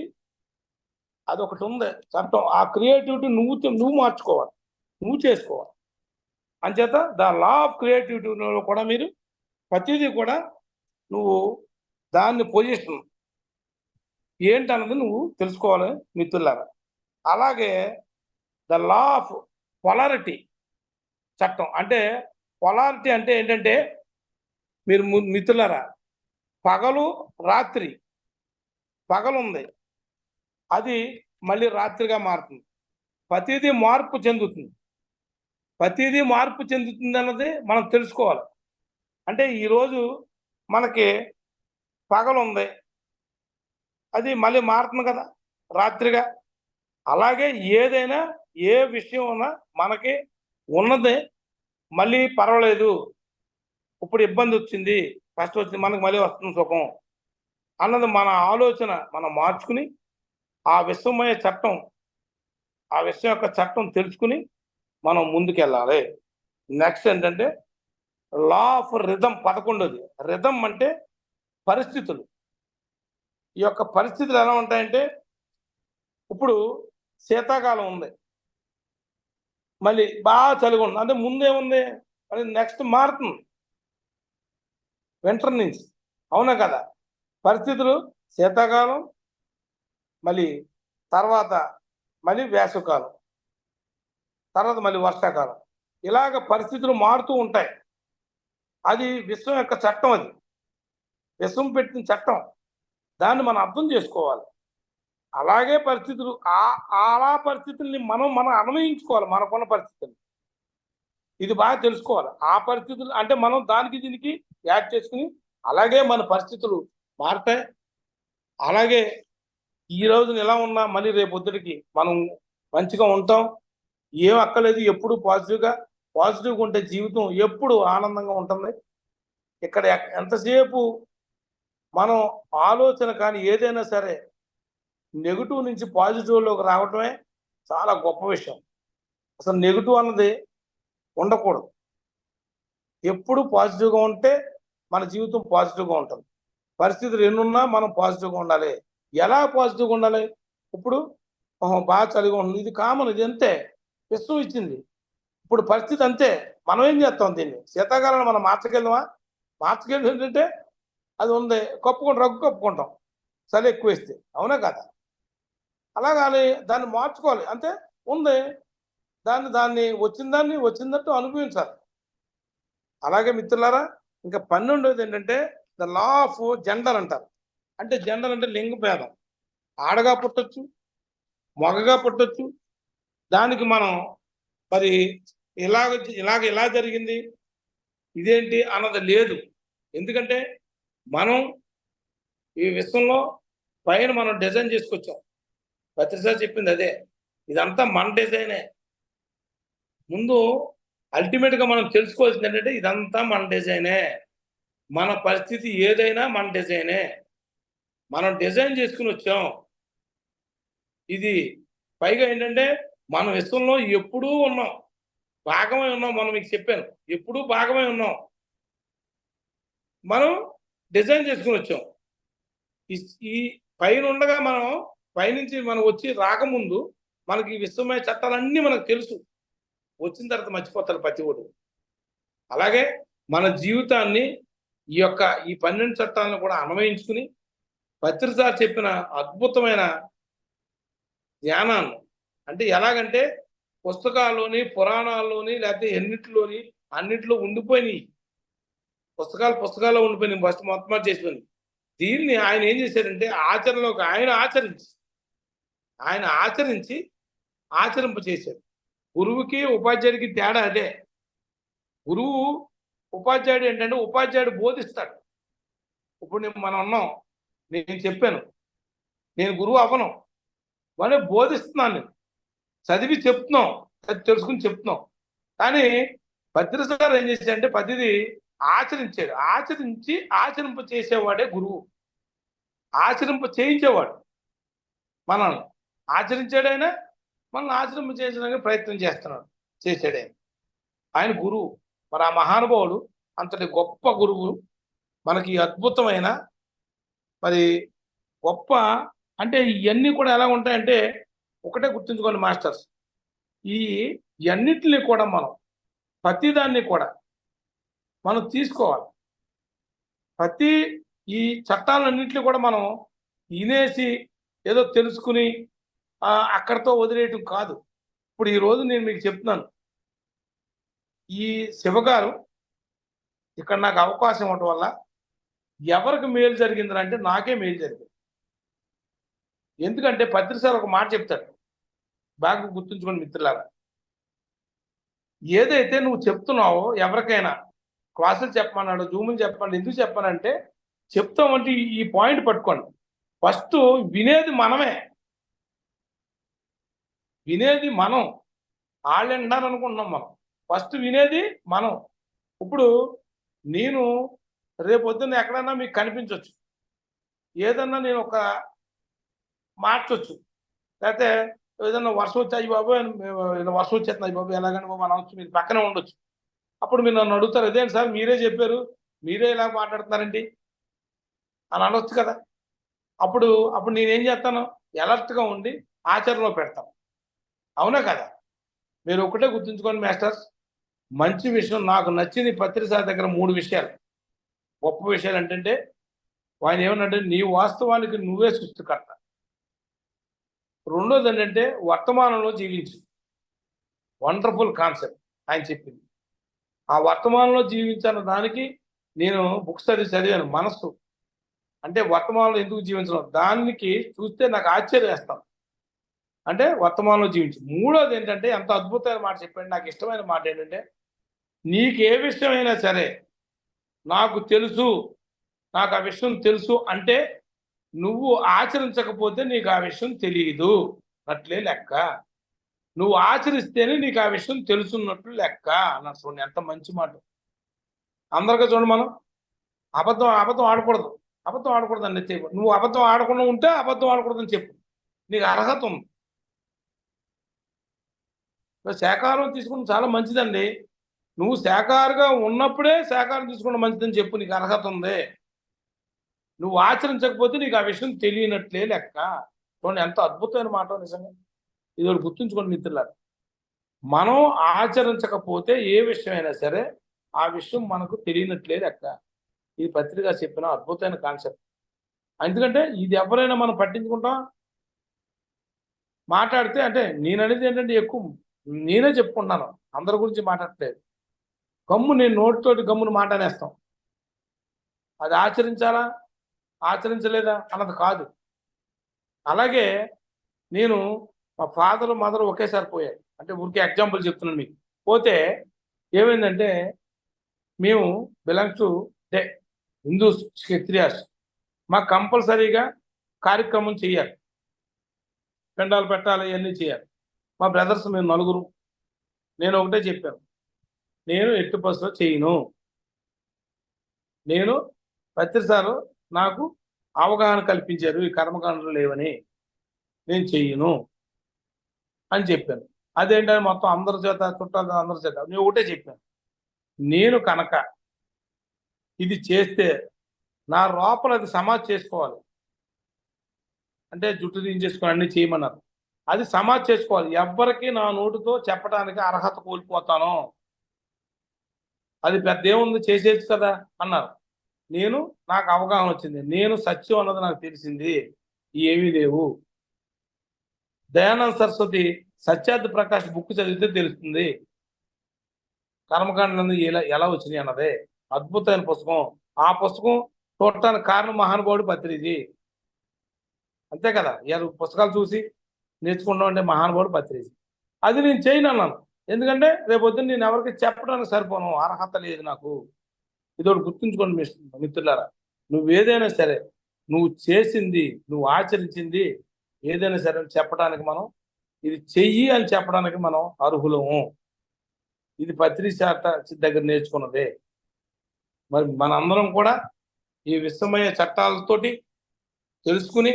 అదొకటి ఉంది చట్టం. ఆ క్రియేటివిటీ నువ్వు మార్చుకోవాలి, నువ్వు చేసుకోవాలి. అంచేత ద లా ఆఫ్ క్రియేటివిటీలో కూడా మీరు ప్రతిదీ కూడా నువ్వు దాన్ని పొజిషన్ ఏంటన్నది నువ్వు తెలుసుకోవాలి మిత్రులారా. అలాగే ద లా ఆఫ్ పొలారిటీ చట్టం. అంటే పొలారిటీ అంటే ఏంటంటే మీరు మిత్రులారా, పగలుంది, అది మళ్ళీ రాత్రిగా మారుతుంది. ప్రతిదీ మార్పు చెందుతుంది. ప్రతిదీ మార్పు చెందుతుంది అన్నది మనం తెలుసుకోవాలి. అంటే ఈరోజు మనకి పగలుంది, అది మళ్ళీ మారుతుంది కదా రాత్రిగా. అలాగే ఏదైనా ఏ విషయం ఉన్నా మనకి ఉన్నది మళ్ళీ పర్వాలేదు, ఇప్పుడు ఇబ్బంది వచ్చింది, కష్టం వచ్చింది, మనకి మళ్ళీ వస్తుంది సుఖం అన్నది మన ఆలోచన మనం మార్చుకుని ఆ విశ్వమయ చట్టం, ఆ విశ్వం యొక్క చట్టం తెలుసుకుని మనం ముందుకెళ్ళాలి. నెక్స్ట్ ఏంటంటే లా ఆఫ్ రిథం 11ది. రిథం అంటే పరిస్థితులు. ఈ యొక్క పరిస్థితులు ఎలా ఉంటాయంటే ఇప్పుడు శీతాకాలం ఉంది, మళ్ళీ బాగా చలిగా ఉంది, అంటే ముందేముంది మళ్ళీ నెక్స్ట్ మారుతుంది వింటర్ నుంచి, అవునా కదా? పరిస్థితులు శీతాకాలం, మళ్ళీ తర్వాత మళ్ళీ వేసవికాలం, తర్వాత మళ్ళీ వర్షాకాలం, ఇలాగ పరిస్థితులు మారుతూ ఉంటాయి. అది విశ్వం యొక్క చట్టం, అది విశ్వం పెట్టిన చట్టం, దాన్ని మనం అర్థం చేసుకోవాలి. అలాగే పరిస్థితులు అలా పరిస్థితుల్ని మనం అన్వయించుకోవాలి, మనకున్న పరిస్థితుల్ని. ఇది బాగా తెలుసుకోవాలి. ఆ పరిస్థితులు అంటే మనం దానికి దీనికి యాడ్ చేసుకుని అలాగే మన పరిస్థితులు మారుతాయి. అలాగే ఈ రోజున ఎలా ఉన్నా మళ్ళీ రేపు పొద్దుటికి మనం మంచిగా ఉంటాం. ఏం అక్కర్లేదు, ఎప్పుడు పాజిటివ్గా ఉంటే జీవితం ఎప్పుడు ఆనందంగా ఉంటుంది. ఇక్కడ ఎంతసేపు మనం ఆలోచన కానీ ఏదైనా సరే నెగిటివ్ నుంచి పాజిటివ్లోకి రావటమే చాలా గొప్ప విషయం. అసలు నెగిటివ్ అన్నది ఉండకూడదు. ఎప్పుడు పాజిటివ్గా ఉంటే మన జీవితం పాజిటివ్గా ఉంటుంది. పరిస్థితులు ఎన్నున్నా మనం పాజిటివ్గా ఉండాలి. ఎలా పాజిటివ్గా ఉండాలి? ఇప్పుడు బాగా చలిగా ఉంటుంది, ఇది కామన్, ఇది అంతే, విశ్వం ఇచ్చింది. ఇప్పుడు పరిస్థితి అంతే, మనం ఏం చేస్తాం? దీన్ని శీతాకాలంలో మనం మార్చగలమా? మార్చగలిగి ఏంటంటే అది ఉంది, రగ్గు కప్పుకుంటాం చలి ఎక్కువ వేస్తే, అవునా కదా? అలాగే దాన్ని మార్చుకోవాలి, అంతే ఉంది, దాన్ని వచ్చిందట్టు అనుభవించాలి. అలాగే మిత్రులారా, ఇంకా 12వది ఏంటంటే ద లా ఆఫ్ జెండర్ అంటారు. అంటే జెండర్ అంటే లింగ భేదం. ఆడగా పుట్టొచ్చు, మగగా పుట్టొచ్చు. దానికి మనం మరి ఇలా జరిగింది, ఇదేంటి అన్నది లేదు. ఎందుకంటే మనం ఈ విశ్వంలో పైన మనం డిజైన్ చేసుకొచ్చాం. ప్రతిసారి చెప్పింది అదే, ఇదంతా మన డిజైనే. ముందు అల్టిమేట్గా మనం తెలుసుకోవాల్సింది ఏంటంటే ఇదంతా మన డిజైనే. మన పరిస్థితి ఏదైనా మన డిజైనే, మనం డిజైన్ చేసుకుని వచ్చాం. ఇది పైగా ఏంటంటే మనం విశ్వంలో ఎప్పుడూ ఉన్నాం, భాగమై ఉన్నాం. మనం మీకు చెప్పాను, ఎప్పుడూ భాగమై ఉన్నాం. మనం డిజైన్ చేసుకుని వచ్చాం. ఈ పైన ఉండగా మనం పైనుంచి మనం వచ్చి రాకముందు మనకి విశ్వమయ చట్టాలన్నీ మనకు తెలుసు. వచ్చిన తర్వాత మర్చిపోతారు ప్రతి ఒడు. అలాగే మన జీవితాన్ని ఈ 12 చట్టాలను కూడా అన్వయించుకుని పత్రిసారి చెప్పిన అద్భుతమైన జ్ఞానాన్ని, అంటే ఎలాగంటే పుస్తకాల్లోని, పురాణాల్లోని, లేకపోతే అన్నిట్లో ఉండిపోయినాయి. పుస్తకాల్లో ఉండిపోయినాయి, ఫస్ట్ మొత్తం చేసిపోయినాయి. దీన్ని ఆయన ఏం చేశారంటే ఆచరణలోకి ఆయన ఆచరించి ఆచరింప చేశారు. గురువుకి ఉపాధ్యాయుడికి తేడా అదే. గురువు ఉపాధ్యాయుడు ఏంటంటే ఉపాధ్యాయుడు బోధిస్తాడు. ఇప్పుడు మనం ఉన్నాం, నేను చెప్పాను, నేను గురువు అవ్వను, మరి బోధిస్తున్నాను, నేను చదివి చెప్తున్నాం, అది తెలుసుకుని చెప్తున్నాం. కానీ పత్రిసారి ఏం చేశాడంటే ప్రతిదీ ఆచరించాడు. ఆచరించి ఆచరింప చేసేవాడే గురువు. ఆచరింప చేయించేవాడు మనల్ని. ఆచరించాడైనా మనల్ని ఆచరింప చేయించడానికి ప్రయత్నం చేశాడు ఆయన గురువు. మరి ఆ మహానుభావుడు అంతటి గొప్ప గురువు మనకి అద్భుతమైన మరి గొప్ప, అంటే ఇవన్నీ కూడా ఎలా ఉంటాయంటే ఒకటే గుర్తుంచుకోండి మాస్టర్స్, ఇవన్నిటిని కూడా మనం ప్రతిదాన్ని కూడా మనం తీసుకోవాలి. ప్రతి ఈ చట్టాలన్నింటినీ కూడా మనం వినేసి ఏదో తెలుసుకుని అక్కడితో వదిలేయటం కాదు. ఇప్పుడు ఈరోజు నేను మీకు చెప్తున్నాను, ఈ శివగారు ఇక్కడ నాకు అవకాశం ఇవ్వటం వల్ల ఎవరికి మేలు జరిగిందంటే నాకే మేలు జరిగింది. ఎందుకంటే పత్రిసారి ఒక మాట చెప్తాడు, బాగా గుర్తుంచుకోండి మిత్రులారా. ఏదైతే నువ్వు చెప్తున్నావో ఎవరికైనా క్లాసులు చెప్పమన్నాడు, జూములు చెప్పమన్నాడు, ఎందుకు చెప్పానంటే చెప్తామంటే ఈ పాయింట్ పట్టుకోండి. ఫస్ట్ వినేది మనమే, వినేది మనం. వాళ్ళు వింటారు అనుకుంటున్నాం మనం. ఫస్ట్ వినేది మనం. ఇప్పుడు నేను రేపొద్దున ఎక్కడన్నా మీకు కనిపించవచ్చు, ఏదన్నా నేను ఒక మార్చొచ్చు, లేకపోతే ఏదన్నా వర్షం వచ్చి అయ్యి బాబు వర్షం వచ్చేస్తుంది, అయ్యి బాబు ఎలాగని బాబు అనవచ్చు, మీరు పక్కనే ఉండొచ్చు. అప్పుడు మీరు నన్ను అడుగుతారు, అదేంటి సార్ మీరే చెప్పారు, మీరే ఇలా మాట్లాడుతున్నారండి అని అనొచ్చు కదా. అప్పుడు అప్పుడు నేనేం చేస్తాను, అలర్ట్గా ఉండి ఆచరణలో పెడతాను. అవునా కదా? మీరు ఒకటే గుర్తుంచుకోండి మాస్టర్స్, మంచి విషయం నాకు నచ్చింది పత్రిసారి దగ్గర 3 విషయాలు, గొప్ప విషయాలు ఏంటంటే ఆయన ఏమన్నంటే నీ వాస్తవానికి నువ్వే సృష్టికర్త. రెండోది ఏంటంటే వర్తమానంలో జీవించు. వండర్ఫుల్ కాన్సెప్ట్ ఆయన చెప్పింది. ఆ వర్తమానంలో జీవించాలన్న దానికి నేను బుక్స్ అది చదివాను. మనస్సు అంటే వర్తమానంలో ఎందుకు జీవించడం, దానికి చూస్తే నాకు ఆశ్చర్యం వేస్తాను. అంటే వర్తమానంలో జీవించు. మూడోది ఏంటంటే ఎంత అద్భుతమైన మాట చెప్పండి, నాకు ఇష్టమైన మాట ఏంటంటే నీకు ఏ విషయమైనా సరే నాకు తెలుసు, నాకు ఆ విషయం తెలుసు అంటే నువ్వు ఆచరించకపోతే నీకు ఆ విషయం తెలియదు అట్లే లెక్క. నువ్వు ఆచరిస్తేనే నీకు ఆ విషయం తెలుసున్నట్లు లెక్క అన్నారు. చూడండి ఎంత మంచి మాట. అందరికీ చూడండి, మనం అబద్ధం అబద్ధం ఆడకూడదు, అబద్ధం ఆడకూడదు అని చెప్పు. నువ్వు అబద్ధం ఆడకుండా ఉంటే అబద్ధం ఆడకూడదని చెప్పు, నీకు అర్హత ఉంది. శాకాహారం తీసుకుని చాలా మంచిదండి. నువ్వు శాకాహారిగా ఉన్నప్పుడే శాకాహారం తీసుకున్న మంచిదని చెప్పు, నీకు అర్హత ఉంది. నువ్వు ఆచరించకపోతే నీకు ఆ విషయం తెలియనట్లే లెక్క. చూడండి ఎంత అద్భుతమైన మాట నిజంగా. ఇది ఒకటి గుర్తుంచుకోండి మిత్రులారా, మనం ఆచరించకపోతే ఏ విషయమైనా సరే ఆ విషయం మనకు తెలియనట్లే లెక్క. ఇది పత్రిక చెప్పిన అద్భుతమైన కాన్సెప్ట్. ఎందుకంటే ఇది ఎవరైనా మనం పట్టించుకుంటాం, మాట్లాడితే అంటే నేను అనేది ఏంటంటే ఎక్కువ నేనే చెప్పుకుంటున్నాను, అందరి గురించి మాట్లాడట్లేదు. గమ్ము నేను నోటితోటి గమ్మును మాట్లాడేస్తాం. అది ఆచరించాలా ఆచరించలేదా అన్నది కాదు. అలాగే నేను మా ఫాదర్ మదర్ ఒకేసారి పోయారు, అంటే ఊరికే ఎగ్జాంపుల్ చెప్తున్నాను మీకు. పోతే ఏమైందంటే మేము belongs to day Hindus Kshatriyas, మాకు కంపల్సరీగా కార్యక్రమం చేయాలి, పెండాలు పెట్టాలి, ఇవన్నీ చేయాలి. మా బ్రదర్స్ మేము నలుగురు. నేను ఒకటే చెప్పాను, నేను ఎట్టి బస్సులో చేయను. నేను ప్రతిసారి నాకు అవగాహన కల్పించారు ఈ కర్మకాండలు లేవని, నేను చెయ్యను అని చెప్పాను. అదేంటని మొత్తం అందరి చేత చుట్టాలు అందరి చేత నేను ఒకటే చెప్పాను, నేను కనుక ఇది చేస్తే నా లోపల అది సమాధి చేసుకోవాలి. అంటే జుట్టు దించేసుకొని అన్ని చేయమన్నారు, అది సమాధి చేసుకోవాలి. ఎవ్వరికి నా నోటితో చెప్పడానికి అర్హత కోల్పోతాను. అది పెద్ద ఏముంది చేసేది కదా అన్నారు. నాకు అవగాహన వచ్చింది, నేను సత్యం అన్నది నాకు తెలిసింది, ఏమీ లేవు. దయానంద సరస్వతి సత్యార్థ ప్రకాష్ బుక్ చదివితే తెలుస్తుంది కర్మకాండలు ఎలా వచ్చినాయి అన్నదే. అద్భుతమైన పుస్తకం. ఆ పుస్తకం చూడటానికి కారణం మహానుభావుడు పత్రిజీ, అంతే కదా. పుస్తకాలు చూసి నేర్చుకుంటాం అంటే మహానుభావుడు పత్రిజీ. అది నేను చేయను అన్నాను, ఎందుకంటే రేపొద్దున నేను ఎవరికి చెప్పడానికి సరిపోను, అర్హత లేదు నాకు. ఇదొకటి గుర్తుంచుకోండి మిత్రులారా, నువ్వేదైనా సరే నువ్వు చేసింది నువ్వు ఆచరించింది ఏదైనా సరే చెప్పడానికి మనం, ఇది చెయ్యి అని చెప్పడానికి మనం అర్హులము. ఇది పత్రిశాత దగ్గర నేర్చుకున్నదే. మరి మనందరం కూడా ఈ విశ్వమయ చట్టాలతోటి తెలుసుకుని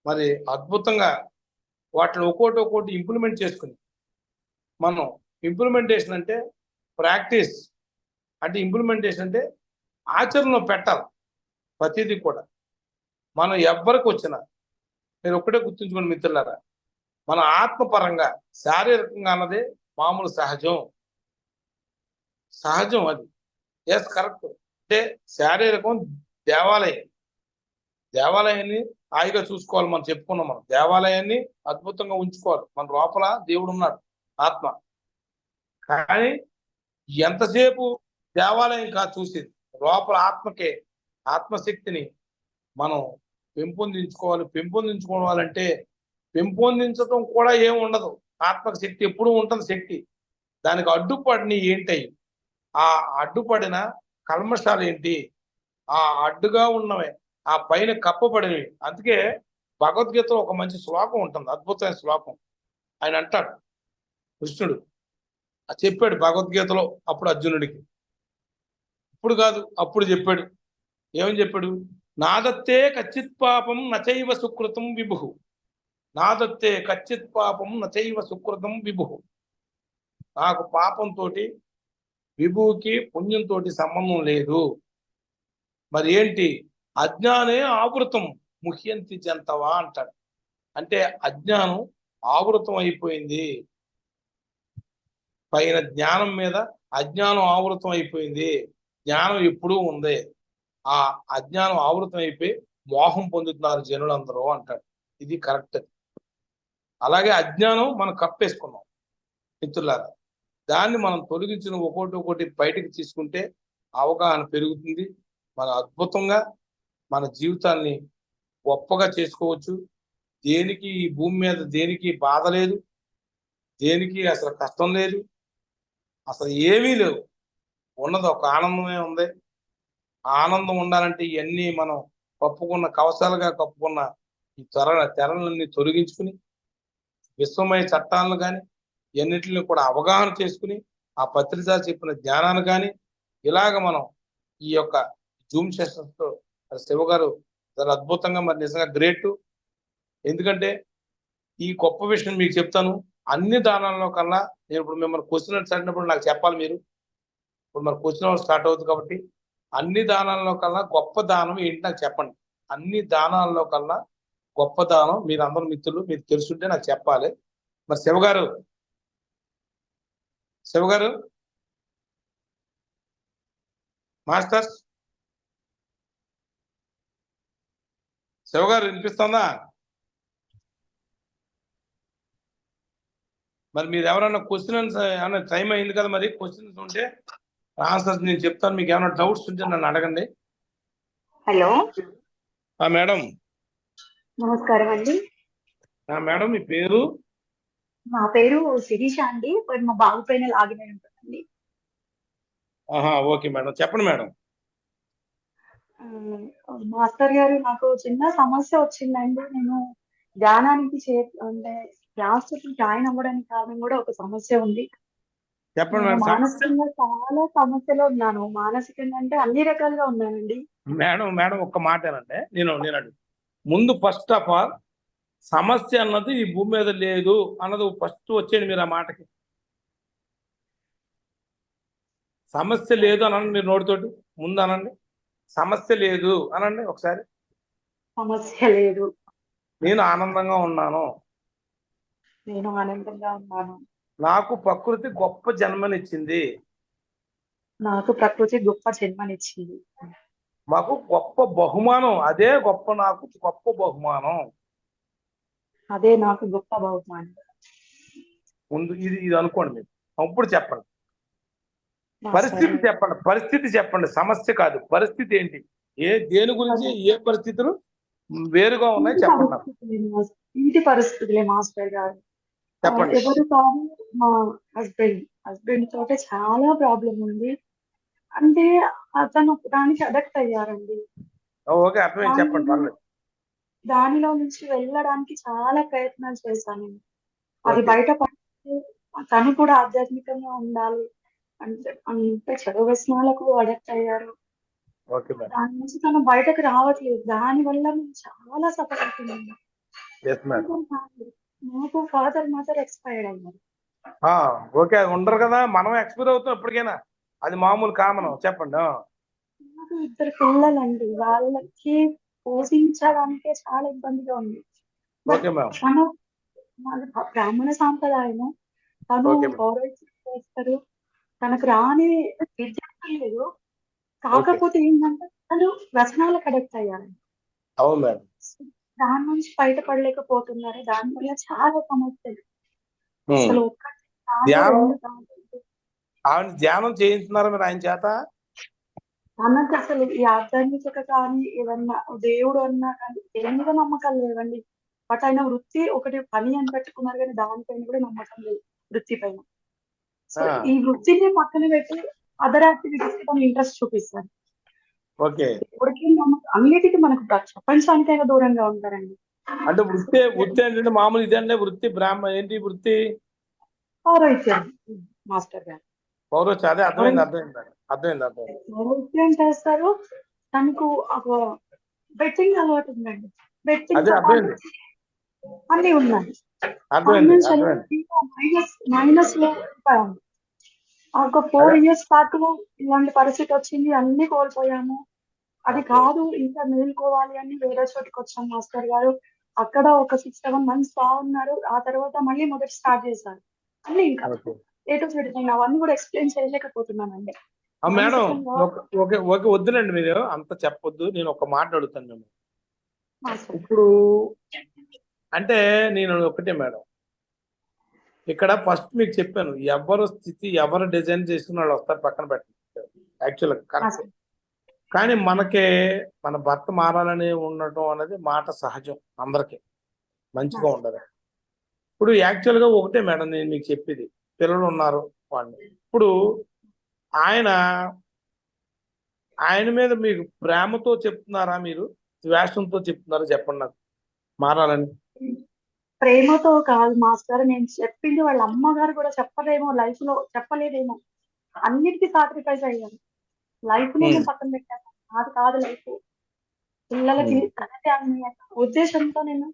మరి అద్భుతంగా వాటిని ఒక్కోటి ఇంప్లిమెంట్ చేసుకుని, మనం ఇంప్లిమెంటేషన్ అంటే ప్రాక్టీస్, అంటే ఇంప్లిమెంటేషన్ అంటే ఆచరణలో పెట్టాలి ప్రతిదీ కూడా. మనం ఎవ్వరికి వచ్చినా మీరు ఒక్కటే గుర్తుంచుకోండి మిత్రులారా, మన ఆత్మపరంగా శారీరకంగా అన్నదే మామూలు సహజం అది. Yes correct. అంటే శారీరకం దేవాలయాన్ని హాయిగా చూసుకోవాలి. మనం చెప్పుకున్నాం, మనం దేవాలయాన్ని అద్భుతంగా ఉంచుకోవాలి. మన లోపల దేవుడు ఉన్నాడు, ఆత్మ. కానీ ఎంతసేపు దేవాలయం కాదు చూసేది, లోపల ఆత్మశక్తిని మనం పెంపొందించుకోవాలంటే పెంపొందించడం కూడా ఏం ఉండదు. ఆత్మక శక్తి ఎప్పుడూ ఉంటుంది శక్తి. దానికి అడ్డుపడిన ఏంటయి, ఆ అడ్డుపడిన కల్మషాలు ఏంటి, ఆ అడ్డుగా ఉన్నవి, ఆ పైన కప్పబడినవి. అందుకే భగవద్గీతలో ఒక మంచి శ్లోకం ఉంటుంది, అద్భుతమైన శ్లోకం. ఆయన అంటాడు, కృష్ణుడు చెప్పాడు భగవద్గీతలో అప్పుడు అర్జునుడికి, ఇప్పుడు కాదు అప్పుడు చెప్పాడు. ఏమని చెప్పాడు? నాదత్తే కచ్చిత్ పాపం నచైవ సుకృతం విభు, నాదత్తే కచ్చిత్ పాపం నచైవ సుకృతం విభు. నాకు పాపంతో విభువుకి పుణ్యంతో సంబంధం లేదు. మరి ఏంటి? అజ్ఞానే ఆవృతం ముహ్యంతి జంతవా అంటాడు. అంటే అజ్ఞానం ఆవృతం అయిపోయింది, పైన జ్ఞానం మీద అజ్ఞానం ఆవృతం అయిపోయింది. జ్ఞానం ఎప్పుడూ ఉంది, ఆ అజ్ఞానం ఆవృతం అయిపోయి మోహం పొందుతున్నారు జనులందరూ అంటాడు. ఇది కరెక్ట్. అలాగే అజ్ఞానం మనం కప్పేసుకున్నాం మిత్రులారా. దాన్ని మనం తొలగించిన ఒకటి బయటకు తీసుకుంటే అవగాహన పెరుగుతుంది. మన అద్భుతంగా మన జీవితాన్ని గొప్పగా చేసుకోవచ్చు. దేనికి ఈ భూమి మీద దేనికి బాధ లేదు, దేనికి అసలు కష్టం లేదు, అసలు ఏమీ లేవు. ఉన్నది ఒక ఆనందమే ఉంది. ఆ ఆనందం ఉండాలంటే ఇవన్నీ మనం కప్పుకున్న కవచాలుగా కప్పుకున్న ఈ తెరలన్నీ తొలగించుకుని విశ్వమయ చట్టాలను కానీ ఇవన్నిటిని కూడా అవగాహన చేసుకుని ఆ పత్రిక చెప్పిన జ్ఞానాన్ని కానీ ఇలాగ మనం ఈ యొక్క జూమ్ సెషన్స్తో శివ గారు చాలా అద్భుతంగా, మరి నిజంగా గ్రేట్. ఎందుకంటే ఈ గొప్ప విషయం మీకు చెప్తాను. అన్ని దానాల్లో కన్నా నేను ఇప్పుడు మిమ్మల్ని క్వశ్చన్ అడిగినప్పుడు నాకు చెప్పాలి మీరు. ఇప్పుడు మరి క్వశ్చన్ అవర్ స్టార్ట్ అవుతుంది కాబట్టి అన్ని దానాల్లో కన్నా గొప్ప దానం ఏంటి నాకు చెప్పండి. అన్ని దానాల్లో కన్నా గొప్ప దానం మీరు అందరు మిత్రులు మీరు తెలుసుంటే నాకు చెప్పాలి. మరి శివ గారు మాస్టర్స్, శివ గారు వినిపిస్తుందా? మరి మీరు ఎవరైనా క్వశ్చన్స్ ఏమైనా టైం అయింది కదా, మరి క్వశ్చన్స్ ఉంటే ఆన్సర్స్ నేను చెప్తాను. మీకు ఏమైనా డౌట్స్ ఉంటే నన్ను అడగండి. Hello madam. నమస్కారం అండి. మేడం మీ పేరు? నా పేరు శిరీష అండి. బట్ మా బాబు పైన లాగిన్ అయి ఉంటుందండి. ఓకే మేడం, చెప్పండి మేడం. మాస్టర్ గారు, నాకు చిన్న సమస్య వచ్చిందండి. నేను ధ్యానానికి అంటే క్లాస్ జాయిన్ అవ్వడానికి కారణం కూడా ఒక సమస్య ఉంది. చెప్పండి నేను మేడం. మానసికంగా చాలా సమస్యలో ఉన్నాను. మానసికంగా అంటే అన్ని రకాలుగా ఉన్నానండి. మేడం ఒక్క మాట ఏనంటే నేను అడుగు ముందు ఫస్ట్ ఆఫ్ ఆల్ సమస్య అన్నది ఈ భూమి మీద లేదు అన్నది ఫస్ట్ వచ్చేయండి మీరు ఆ మాటకి. సమస్య లేదు అనండి మీరు నోటితోటి, ముందు అనండి సమస్య లేదు అనండి ఒకసారి. సమస్య లేదు. నేను ఆనందంగా ఉన్నాను. నేను ఆనందంగా ఉన్నాను. నాకు ప్రకృతి గొప్ప జన్మనిచ్చింది. నాకు ప్రకృతి గొప్ప జన్మనిచ్చింది. మాకు గొప్ప బహుమానం, అదే గొప్ప, నాకు గొప్ప బహుమానం. అదే నాకు గొప్ప బహుమానం. ముందు ఇది అనుకోండి మీరు. అప్పుడు చెప్పండి పరిస్థితి, మాస్టర్ చెప్పండి పరిస్థితి, చెప్పండి సమస్య కాదు. పరిస్థితి ఏంటి, దేని గురించి, ఏ పరిస్థితులు వేరుగా ఉన్నాయి చెప్పండి నాకు. ఇంటి పరిస్థితులే మాస్టర్ గారు. చెప్పండి. ఎవరు కాదు, మా హస్బెండ్ తోటే చాలా ప్రాబ్లం ఉంది. అంటే అతను దానికి అడక్ట్ అయ్యారండి. ఓకే, అర్థమైంది, చెప్పండి పర్లేదు. దానిలో నుంచి వెళ్ళడానికి చాలా ప్రయత్నాలు చేశాను. అది ఓకే. బయటపడితే తను కూడా ఆధ్యాత్మికంగా ఉండాలి అంటే చెడు వ్యసనాలకు అడక్ట్ అయ్యారు. Okay madam. దాని నుంచి తను బయటకు రావట్లేదు. దాని వల్ల మేము చాలా సఫర్ అవుతున్నాము. Yes madam. నాకు ఫాదర్ మదర్ ఎక్స్పైర్డ్ అయ్యారు. ఓకే, అది ఉండరు కదా, మనం ఎక్స్పైర్ అవుతాం ఎప్పటికైనా, అది మామూలు కామన్. చెప్పండి. నాకు 2 పిల్లలండి. వాళ్ళకి పోషించడానికే చాలా ఇబ్బందిగా ఉంది. But okay madam. తను మాది బ్రాహ్మణ సాంప్రదాయము. తను ఓకే మేడం. పౌరోహిత్యం చేస్తారు. తనకు రాని విద్య లేదు. కాకపోతే ఏంటంటే తను వ్యసనాలకు అడిక్ట్ అయ్యారు. అవును మేడం. దాని నుంచి బయటపడలేకపోతున్నారు. దానివల్ల చాలా సమస్యలు. అసలు ఒక్కటి కాదు, ధ్యానం, 2 కాదు. ఆవిడ ధ్యానం చేయించున్నారా మీరు ఆయన చేత? తనకి అసలు ఈ ఆధ్యాత్మికత కానీ, ఏదన్నా దేవుడు అన్నా కానీ దేని మీద నమ్మకాలు లేవండి. బట్ ఆయన వృత్తి ఒకటి పని అని పెట్టుకున్నారు కానీ దానిపైన కూడా నమ్మకం లేదు, వృత్తి పైన. సో ఆ, ఈ వృత్తిని పక్కన పెట్టి అదర్ యాక్టివిటీస్ కి తను ఇంట్రెస్ట్ చూపిస్తారు. ఓకే. ఇప్పటికీ అన్నిటికీ మనకు ప్రపంచానికైనా దూరంగా ఉంటారండి. అంటే వృత్తి ఏంటంటే మామూలు ఇదంటే వృత్తి ఏంటి వృత్తి? పౌరోహిత్యం మాస్టర్ గారు పౌరోహిత్యం. అదే అర్థమైంది. పౌరోహిత్యం చేస్తారు. తనకు ఒక బెట్టింగ్ అలవాటు ఉందండి. బెట్టింగ్ అదే అర్థమైంది. అన్ని ఉన్నాయి. అర్థమైంది. మైనస్ లో ఉంటాము. ఒక 4 years బ్యాక్ ఇలాంటి పరిస్థితి వచ్చింది, అన్ని కోల్పోయాము. అది కాదు ఇంకా మేలుకోవాలి అని వేరే చోటుకి వచ్చాం మాస్టర్ గారు. అక్కడ ఒక 6-7 months బాగున్నారు. ఆ తర్వాత మళ్ళీ మొదటి స్టార్ట్ చేశారు. అన్ని ఇంకా ఓకే. ఏ టు జెడ్ నేను అవన్నీ కూడా ఎక్స్ప్లెయిన్ చేయలేకపోతున్నానండి. మేడం మానసికంగా ఓకే వద్దులేండి, మీరు అంత చెప్పొద్దు. నేను ఒక మాట అడుగుతాను మేము. మాస్టర్ ఇప్పుడు అంటే నేను ఒకటే మేడం, ఇక్కడ ఫస్ట్ మీకు చెప్పాను, ఎవరు స్థితి ఎవరు డిజైన్ చేసుకున్న వాళ్ళు వస్తారు, పక్కన పెట్టారు. యాక్చువల్గా కరెక్ట్. మాస్టర్ కానీ మన భర్త మారాలని ఉండటం అనేది మాట సహజం, అందరికి మంచిగా ఉండదు. ఇప్పుడు యాక్చువల్గా ఒకటే మేడం, నేను మీకు చెప్పేది, పిల్లలు ఉన్నారు వాళ్ళు. ఇప్పుడు ఆయన మీద మీకు ప్రేమతో చెప్తున్నారా, మీరు ద్వేషంతో చెప్తున్నారా? చెప్పండి నాకు, మారాలని. ప్రేమతో కాదు మాస్టర్, నేను చెప్పింది వాళ్ళ అమ్మగారు కూడా చెప్పలేమో, లైఫ్ లో చెప్పలేదేమో. అన్నిటికీ సాక్రిఫైస్ అయ్యాను. లైఫ్ ని నేను పక్కన పెట్టాను. అది కాదు లైఫ్. పిల్లలకి తనదే అనే ఉద్దేశంతో నేను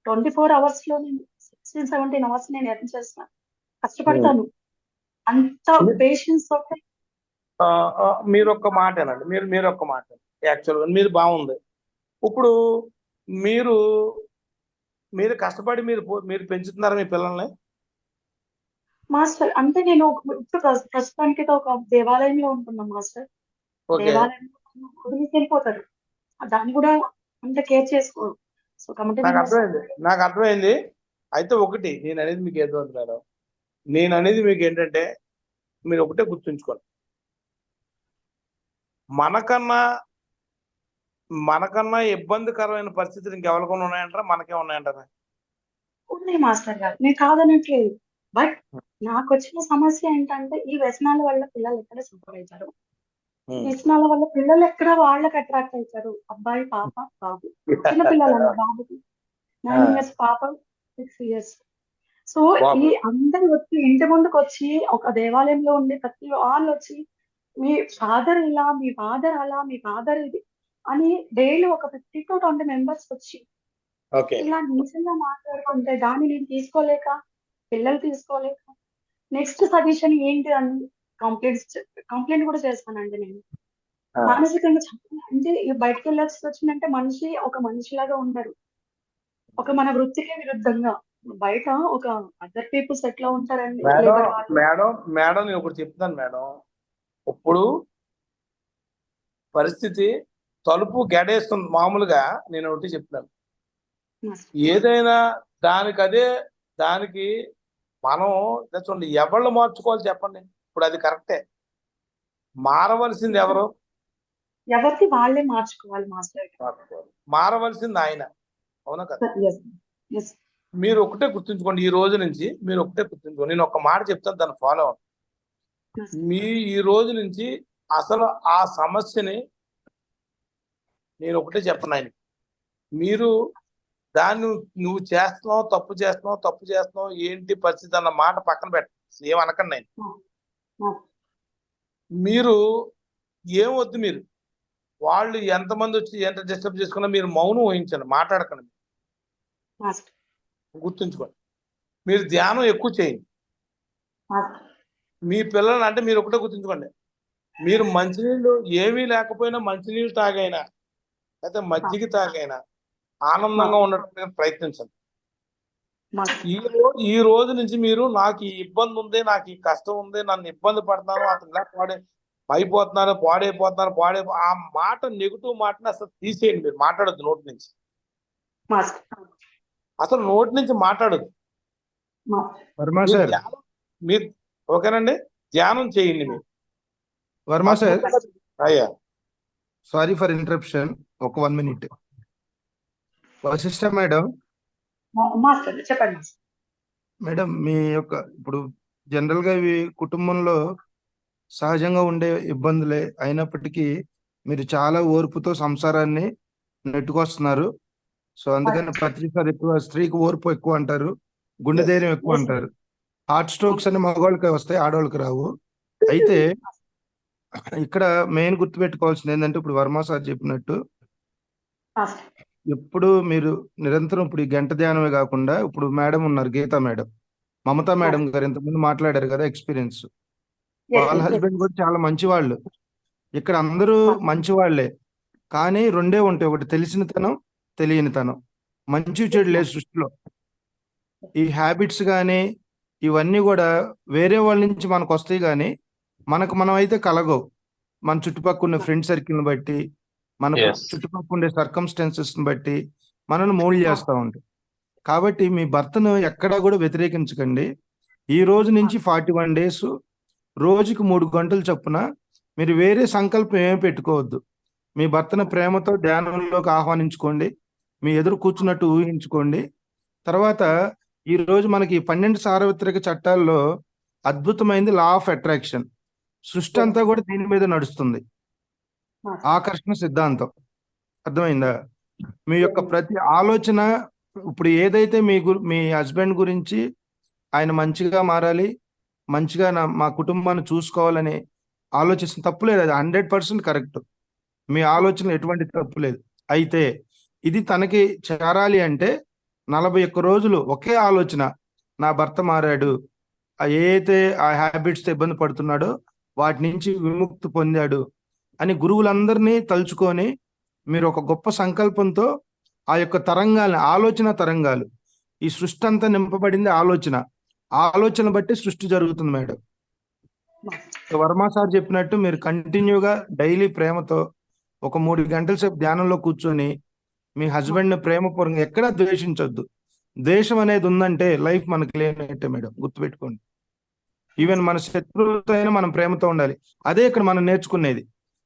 24 hours లో నేను 16-17 hours నేను ఎర్న్ చేస్తాను, కష్టపడతాను. అంత పేషెన్స్ తోటి మీరు ఒక్క మాటేనండి, మీరు ఒక్క మాట. యాక్చువల్గా మీరు బాగుంది. ఇప్పుడు మీరు కష్టపడి మీరు పెంచుతున్నారా మీ పిల్లల్ని? మాస్టర్ అంటే నేను ఇప్పుడు ప్రస్తుతానికి ఒక దేవాలయంలో ఉంటున్నాం మాస్టర్. ఓకే. దేవాలయంలో వదిలేసి వెళ్ళిపోతారు. దాన్ని కూడా అంత కేర్ చేసుకోరు. సో కాబట్టి నాకు అర్థమైంది. అయితే ఒకటి నేను అనేది మీకు ఏదో మేడం, నేను అనేది మీకు ఏంటంటే, మీరు ఒకటే గుర్తుంచుకోండి, మనకన్నా ఇబ్బందికరమైన పరిస్థితులు ఇంకెవరికైనా ఉన్నాయంటారా, మనకే ఉన్నాయంటారా? ఉన్నాయి మాస్టర్ గారు, నేను కాదనట్లేదు. బట్ నాకు వచ్చిన సమస్య ఏంటంటే ఈ వ్యసనాల వల్ల పిల్లలు ఎక్కడ సఫర్ అవుతారు, వ్యసనాల వల్ల పిల్లలు ఎక్కడ వాళ్ళకి అట్రాక్ట్ అవుతారు. అబ్బాయి పాప బాబు, చిన్న పిల్లలు బాబుకి 9 years, పాప 6 years. సో ఈ అందరు వచ్చి ఇంటి ముందుకు వచ్చి ఒక దేవాలయంలో ఉండే ప్రతి వాళ్ళు వచ్చి మీ ఫాదర్ ఇలా, మీ ఫాదర్ అలా, మీ ఫాదర్ ఇది అని డైలీ ఒక 50 to 20 members వచ్చి ఇలా నీచంగా మాట్లాడుతుంటే దాన్ని నేను తీసుకోలేక, పిల్లలు తీసుకోలేక నెక్స్ట్ సజెషన్ ఏంటి అని కంప్లైంట్ కూడా చేస్తానండి నేను. మానసికంగా అంటే బయటకు వెళ్ళాల్సి వచ్చిందంటే మనిషి ఒక మనిషిలాగా ఉండరు. ఒక మన వృత్తికే విరుద్ధంగా బయట ఒక అదర్ పీపుల్స్ ఎట్లా ఉంటారండి. మేడం నేను ఒకటి చెప్తాను మేడం. ఇప్పుడు పరిస్థితి తలుపు గడేస్తుంది మామూలుగా. నేను ఒకటి చెప్తాను, ఏదైనా దానికి మనం చూడండి, ఎవళ్ళు మార్చుకోవాలి చెప్పండి. ఇప్పుడు అది కరెక్టే, మారవలసింది ఎవరు? ఎవరికి వాళ్ళే మార్చుకోవాలి మాస్టర్. మారవలసింది ఆయన, అవునా కదా? Yes. మీరు ఒకటే గుర్తుంచుకోండి, ఈ రోజు నుంచి మీరు ఒకటే గుర్తుంచుకోండి. నేను ఒక మాట చెప్తాను, దాన్ని ఫాలో అవ్వండి. ఈ రోజు నుంచి అసలు ఆ సమస్యని నేను ఒకటే చెప్పను ఆయన, మీరు దాన్ని నువ్వు చేస్తున్నావు, తప్పు చేస్తున్నావు ఏంటి పరిస్థితి అన్న మాట పక్కన పెట్టండి, ఏమనకండి ఆయన. మీరు ఏమొద్దు, మీరు వాళ్ళు ఎంతమంది వచ్చి ఎంత డిస్టర్బ్ చేసుకున్నా మీరు మౌనం వహించండి, మాట్లాడకండి. గుర్తుంచుకోండి, మీరు ధ్యానం ఎక్కువ చేయండి. మీ పిల్లలు అంటే మీరు ఒకటే గుర్తుంచుకోండి, మీరు మంచినీళ్ళు ఏమీ లేకపోయినా మంచినీళ్ళు తాగైనా లేకపోతే మజ్జిగ తాగైనా ఆనందంగా ఉండడానికి ప్రయత్నించండి. ఈ రోజు నుంచి మీరు నాకు ఈ ఇబ్బంది ఉంది, నాకు ఈ కష్టం ఉంది, నన్ను ఇబ్బంది పడుతున్నాను, అతను పాడైపోతున్నారు ఆ మాట, నెగిటివ్ మాటని అసలు తీసేయండి. మీరు మాట్లాడద్దు నోటి నుంచి, అసలు నోటి నుంచి మాట్లాడద్దు. మీరు ఓకేనండి, ధ్యానం చేయండి మీరు. వర్మ సార్, అయ్యా సారీ ఫర్ ఇంటరప్షన్, ఒక 1 minute. వశిష్ట మేడం, చెప్పండి మేడం మీ యొక్క ఇప్పుడు జనరల్ గా ఇవి కుటుంబంలో సహజంగా ఉండే ఇబ్బందులే అయినప్పటికీ మీరు చాలా ఓర్పుతో సంసారాన్ని నెట్టుకొస్తున్నారు. సో అందుకని ప్రతిసారి ఎక్కువ స్త్రీకి ఓర్పు ఎక్కువ అంటారు, గుండె ధైర్యం ఎక్కువ Yes. అంటారు. హార్ట్ స్ట్రోక్స్ అని మగవాళ్ళకి వస్తాయి, ఆడవాళ్ళకి రావు. అయితే ఇక్కడ మెయిన్ గుర్తుపెట్టుకోవాల్సింది ఏంటంటే ఇప్పుడు వర్మ సార్ చెప్పినట్టు మాస్టర్. ఎప్పుడు మీరు నిరంతరం ఇప్పుడు ఈ గంట ధ్యానమే కాకుండా ఇప్పుడు మేడం ఉన్నారు, గీతా మేడం, మమతా మేడం గారు ఇంతకుముందు మాట్లాడారు కదా ఎక్స్పీరియన్స్. Yes, వాళ్ళ yes, yes. హస్బెండ్ కూడా చాలా మంచి వాళ్ళు. ఇక్కడ అందరూ మంచి వాళ్ళే, కానీ రెండే ఉంటాయి, ఒకటి తెలిసినతనం, తెలియనితనం. మంచి చెడు లేదు సృష్టిలో. ఈ హ్యాబిట్స్ కానీ ఇవన్నీ కూడా వేరే వాళ్ళ నుంచి మనకు వస్తాయి, కానీ మనకు మనం అయితే కలగవు. మన చుట్టుపక్కల ఉన్న ఫ్రెండ్ సర్కిల్ని బట్టి, మన Yes. చుట్టుపక్కల ఉండే సర్కమ్స్టాన్సెస్ని బట్టి మనల్ని మోల్డ్ చేస్తూ ఉంటాయి. కాబట్టి మీ భర్తను ఎక్కడా కూడా వ్యతిరేకించకండి. ఈ రోజు నుంచి 41 days రోజుకి 3 గంటలు చొప్పున మీరు వేరే సంకల్పం ఏమి పెట్టుకోవద్దు. మీ భర్తను ప్రేమతో ధ్యానంలోకి ఆహ్వానించుకోండి, మీ ఎదురు కూర్చున్నట్టు ఊహించుకోండి. తర్వాత ఈ రోజు మనకి 12 సార్వత్రిక చట్టాల్లో అద్భుతమైనది లా ఆఫ్ అట్రాక్షన్. సృష్టి అంతా కూడా దీని మీద నడుస్తుంది, ఆకర్షణ సిద్ధాంతం. అర్థమైందా? మీ యొక్క ప్రతి ఆలోచన ఇప్పుడు ఏదైతే మీ హస్బెండ్ గురించి ఆయన మంచిగా మారాలి, మంచిగా మా కుటుంబాన్ని చూసుకోవాలని ఆలోచిస్తున్న తప్పు లేదు, అది 100% కరెక్ట్. మీ ఆలోచనలు ఎటువంటి తప్పు లేదు. అయితే ఇది తనకి చేరాలి అంటే 41 రోజులు ఒకే ఆలోచన, నా భర్త మారాడు, ఏదైతే ఆ హ్యాబిట్స్తో ఇబ్బంది పడుతున్నాడో వాటి నుంచి విముక్తి పొందాడు అని గురువులందరినీ తలుచుకొని మీరు ఒక గొప్ప సంకల్పంతో ఆ యొక్క ఆలోచన తరంగాలు, ఈ సృష్టి అంతా నింపబడింది ఆలోచన బట్టి సృష్టి జరుగుతుంది మేడం. వర్మ సార్ చెప్పినట్టు మీరు కంటిన్యూగా డైలీ ప్రేమతో ఒక 3 గంటల సేపు ధ్యానంలో కూర్చొని మీ హస్బెండ్ ప్రేమపూర్వకంగా, ఎక్కడా ద్వేషించొద్దు. ద్వేషం అనేది ఉందంటే లైఫ్ మనకు లేనట్టే మేడం, గుర్తుపెట్టుకోండి. ఈవెన్ మన శత్రువుతో అయినా మనం ప్రేమతో ఉండాలి. అదే ఇక్కడ మనం నేర్చుకునేది.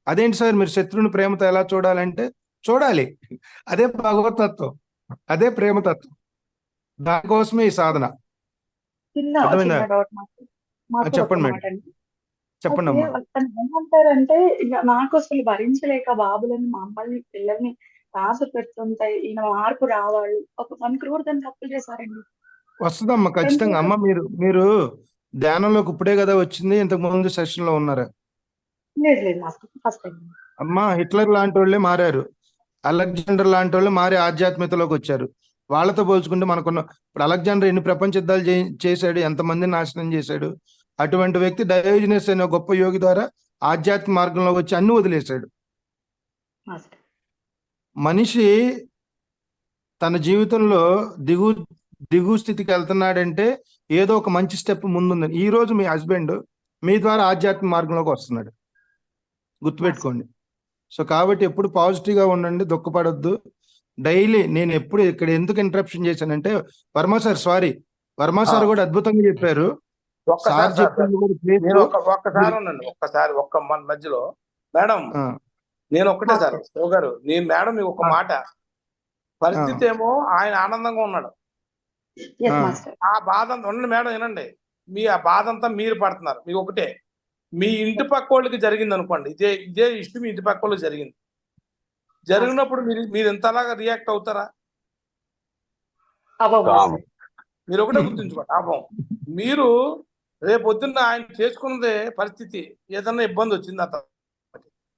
అదేంటి సార్ మీరు శత్రువుని ప్రేమతో ఎలా చూడాలంటే చూడాలి, అదే భగవతత్వం, అదే ప్రేమతత్వం. దానికోసమే ఈ సాధన. చిన్న అర్థమైందా? డౌట్ మాస్టర్, చెప్పండి మేడం, చెప్పండి అమ్మా. తను ఏమంటారంటే ఇక నాకు అసలు భరించలేక బాబులని, మా అమ్మాయిని, పిల్లల్ని ఆశ పెడుతుంటాయి, ఈయన మార్పు రావాలి. ఒక 1 crore తను తప్పులు చేశారండి. వస్తుందమ్మా ఖచ్చితంగా. అమ్మ మీరు ధ్యానంలోకి ఇప్పుడే కదా వచ్చింది, ఇంతకు ముందు సెషన్ లో ఉన్నారా? లేదు లేదు మాస్టర్, ఫస్ట్ టైం. అమ్మా హిట్లర్ లాంటి వాళ్ళే మారారు, అలెగ్జాండర్ లాంటి వాళ్ళు మారి ఆధ్యాత్మికతలోకి వచ్చారు. వాళ్ళతో పోల్చుకుంటే మనకున్న ఇప్పుడు అలెగ్జాండర్ ఎన్ని ప్రపంచ యుద్ధాలు చేశాడు, ఎంతమందిని నాశనం చేశాడు. అటువంటి వ్యక్తి డయోజనస్ అనే గొప్ప యోగి ద్వారా ఆధ్యాత్మిక మార్గంలో వచ్చి అన్ని వదిలేశాడు. మాస్టర్. మనిషి తన జీవితంలో దిగు స్థితికి వెళ్తున్నాడంటే ఏదో ఒక మంచి స్టెప్ ముందుందని. ఈ రోజు మీ హస్బెండ్ మీ ద్వారా ఆధ్యాత్మిక మార్గంలోకి వస్తున్నాడు, గుర్తుపెట్టుకోండి. సో కాబట్టి ఎప్పుడు పాజిటివ్గా ఉండండి, దుఃఖపడొద్దు. డైలీ నేను ఎప్పుడు ఇక్కడ ఎందుకు ఇంటరప్షన్ చేశానంటే వర్మ సార్ కూడా అద్భుతంగా చెప్పారు. సార్ చెప్పింది కూడా నేను ఒక్కసారి ఉండండి, ఒక్క మన మధ్యలో మేడం, నేను ఒక్కటే సార్ శివ గారు, నేను మేడం మీకు ఒక మాట. పరిస్థితి ఏమో ఆయన ఆనందంగా ఉన్నాడు, Yes, మాస్టర్. ఆ బాధ అంతా ఉండండి మేడం, వినండి. ఆ బాధ అంతా మీరు పడుతున్నారు. మీకు ఒకటే, మీ ఇంటి పక్క వాళ్ళకి జరిగింది అనుకోండి, ఇదే ఇష్యూ మీ ఇంటి పక్క వాళ్ళకి జరిగినప్పుడు మీరు ఎంతలాగా రియాక్ట్ అవుతారా? అవ్వవు మాస్టర్. మీరు ఒకటే గుర్తుంచుకోండి, పాపం మీరు రేపు పొద్దున్న ఆయన చేసుకున్నదే పరిస్థితి, ఏదన్నా ఇబ్బంది వచ్చింది అంత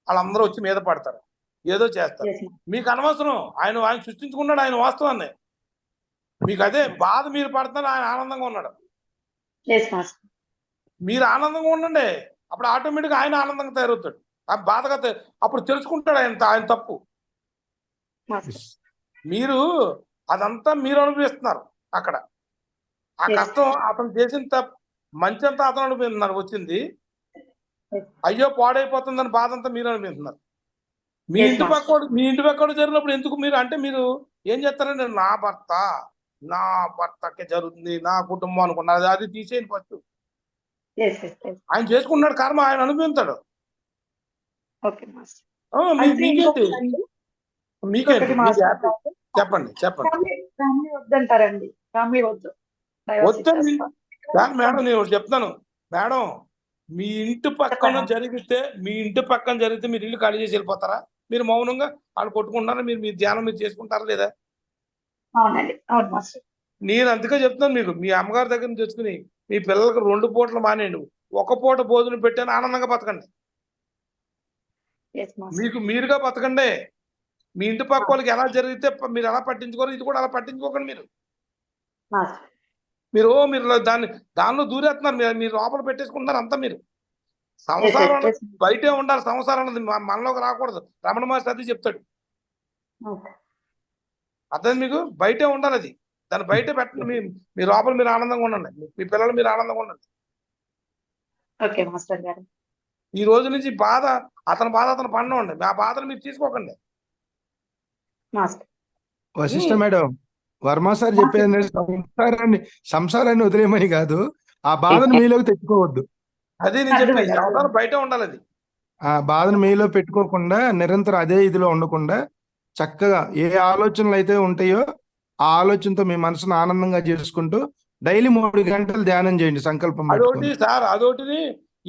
వాళ్ళందరూ వచ్చి మీద పడతారు, ఏదో చేస్తారు. Yes, master. మీకు అనవసరం, ఆయన సృష్టించుకున్నాడు ఆయన వాస్తవాన్ని. మీకు అదే బాధ, మీరు పడుతున్నారు, ఆయన ఆనందంగా ఉన్నాడు. Yes, master. మీరు ఆనందంగా ఉండండి, అప్పుడు ఆటోమేటిక్గా ఆయన ఆనందంగా తయారవుతాడు. ఆ బాధగా అప్పుడు తెలుసుకుంటాడు ఆయన తప్పు. మాస్టర్. మీరు అదంతా మీరు అనుభవిస్తున్నారు అక్కడ. ఆ Yes. కష్టం అతను చేసిన మంచి అంతా అతను అనుభవిస్తున్నారు వచ్చింది. అయ్యో పాడైపోతుందని బాధ అంతా మీరు అనుభవిస్తున్నారు. మీ Yes, ఇంటి పక్కడు జరిగినప్పుడు ఎందుకు మీరు అంటే మీరు ఏం చేస్తారంటే నా భర్తకే జరుగుతుంది, నా కుటుంబం అనుకున్నారు, అది తీసేయండి ఫస్ట్. Yes, yes, yes. ఆయన చేసుకున్నాడు కర్మ, ఆయన అనుభవిస్తాడు. Okay, master. అయితే మీకేంటి ఇంకొకటండి, మీకేంటి ఇంకొకటి మీకు మాస్టర్ హ్యాపీ? చెప్పండి. ఫ్యామిలీ వద్దంటారండి. ఫ్యామిలీ వద్దు, డైవర్స్ వద్దండి. ఇచ్చేస్తాం. కానీ మేడం నేను ఒకటి చెప్తాను మేడం, మీ ఇంటి పక్కన చెప్పండి. జరిగితే మీరు ఇల్లు ఖాళీ చేసి వెళ్ళిపోతారా? మీరు మౌనంగా వాళ్ళు కొట్టుకుంటారా? మీరు మీ ధ్యానం మీరు చేసుకుంటారా లేదా? అవునండి, అవును మాస్టర్. నేను అందుకే చెప్తున్నాను మీకు, మీ అమ్మగారి దగ్గర నుంచి తెచ్చుకుని మీ పిల్లలకు 2 పూటలు మానేయండి, ఒక పూట భోజనం పెట్టాను ఆనందంగా బతకండి. Yes master. మీకు మీరుగా బతకండి. మీ ఇంటి పక్క వాళ్ళకి ఎలా జరిగితే మీరు ఎలా పట్టించుకోరు, ఇది కూడా అలా పట్టించుకోకండి. మాస్టర్. మీరు దానిలో దూరేస్తున్నారు, మీరు లోపల పెట్టేసుకుంటున్నారు అంతా. మీరు ఎస్, సంసారం ఎస్, అన్నది ఎస్. బయటే ఉండాలి, సంసారం అన్నది మనలోకి రాకూడదు. రమణ మహర్షి అది చెప్తాడు. ఓకే. అర్థం మీకు? బయటే ఉండాలి అది. దాన్ని బయట పెట్టండి. మీ లోపల మీరు ఆనందంగా ఉండండి, మీ పిల్లలు మీరు ఆనందంగా ఉండండి. ఓకే మాస్టర్ గారు. ఈ రోజు నుంచి అతని బాధ అతను పండండి, ఆ బాధను మీరు తీసుకోకండి. Master. Vashishtha madam, Varma sir చెప్పేది సంసారాన్ని వదిలేయమని కాదు, ఆ బాధను మీలోకి తెచ్చుకోవద్దు. అదే నేను చెప్పేది, ఈ అవతారం బయటే ఉండాలి అది. ఆ బాధను మీలో పెట్టుకోకుండా నిరంతరం అదే ఇదిలో ఉండకుండా చక్కగా ఏ ఆలోచనలు అయితే ఉంటాయో ఆ ఆలోచనతో మీ మనసును ఆనందంగా చేసుకుంటూ డైలీ 3 గంటలు ధ్యానం చేయండి సంకల్పం అదొకటి పెట్టుకొని. సార్, అదొకటిని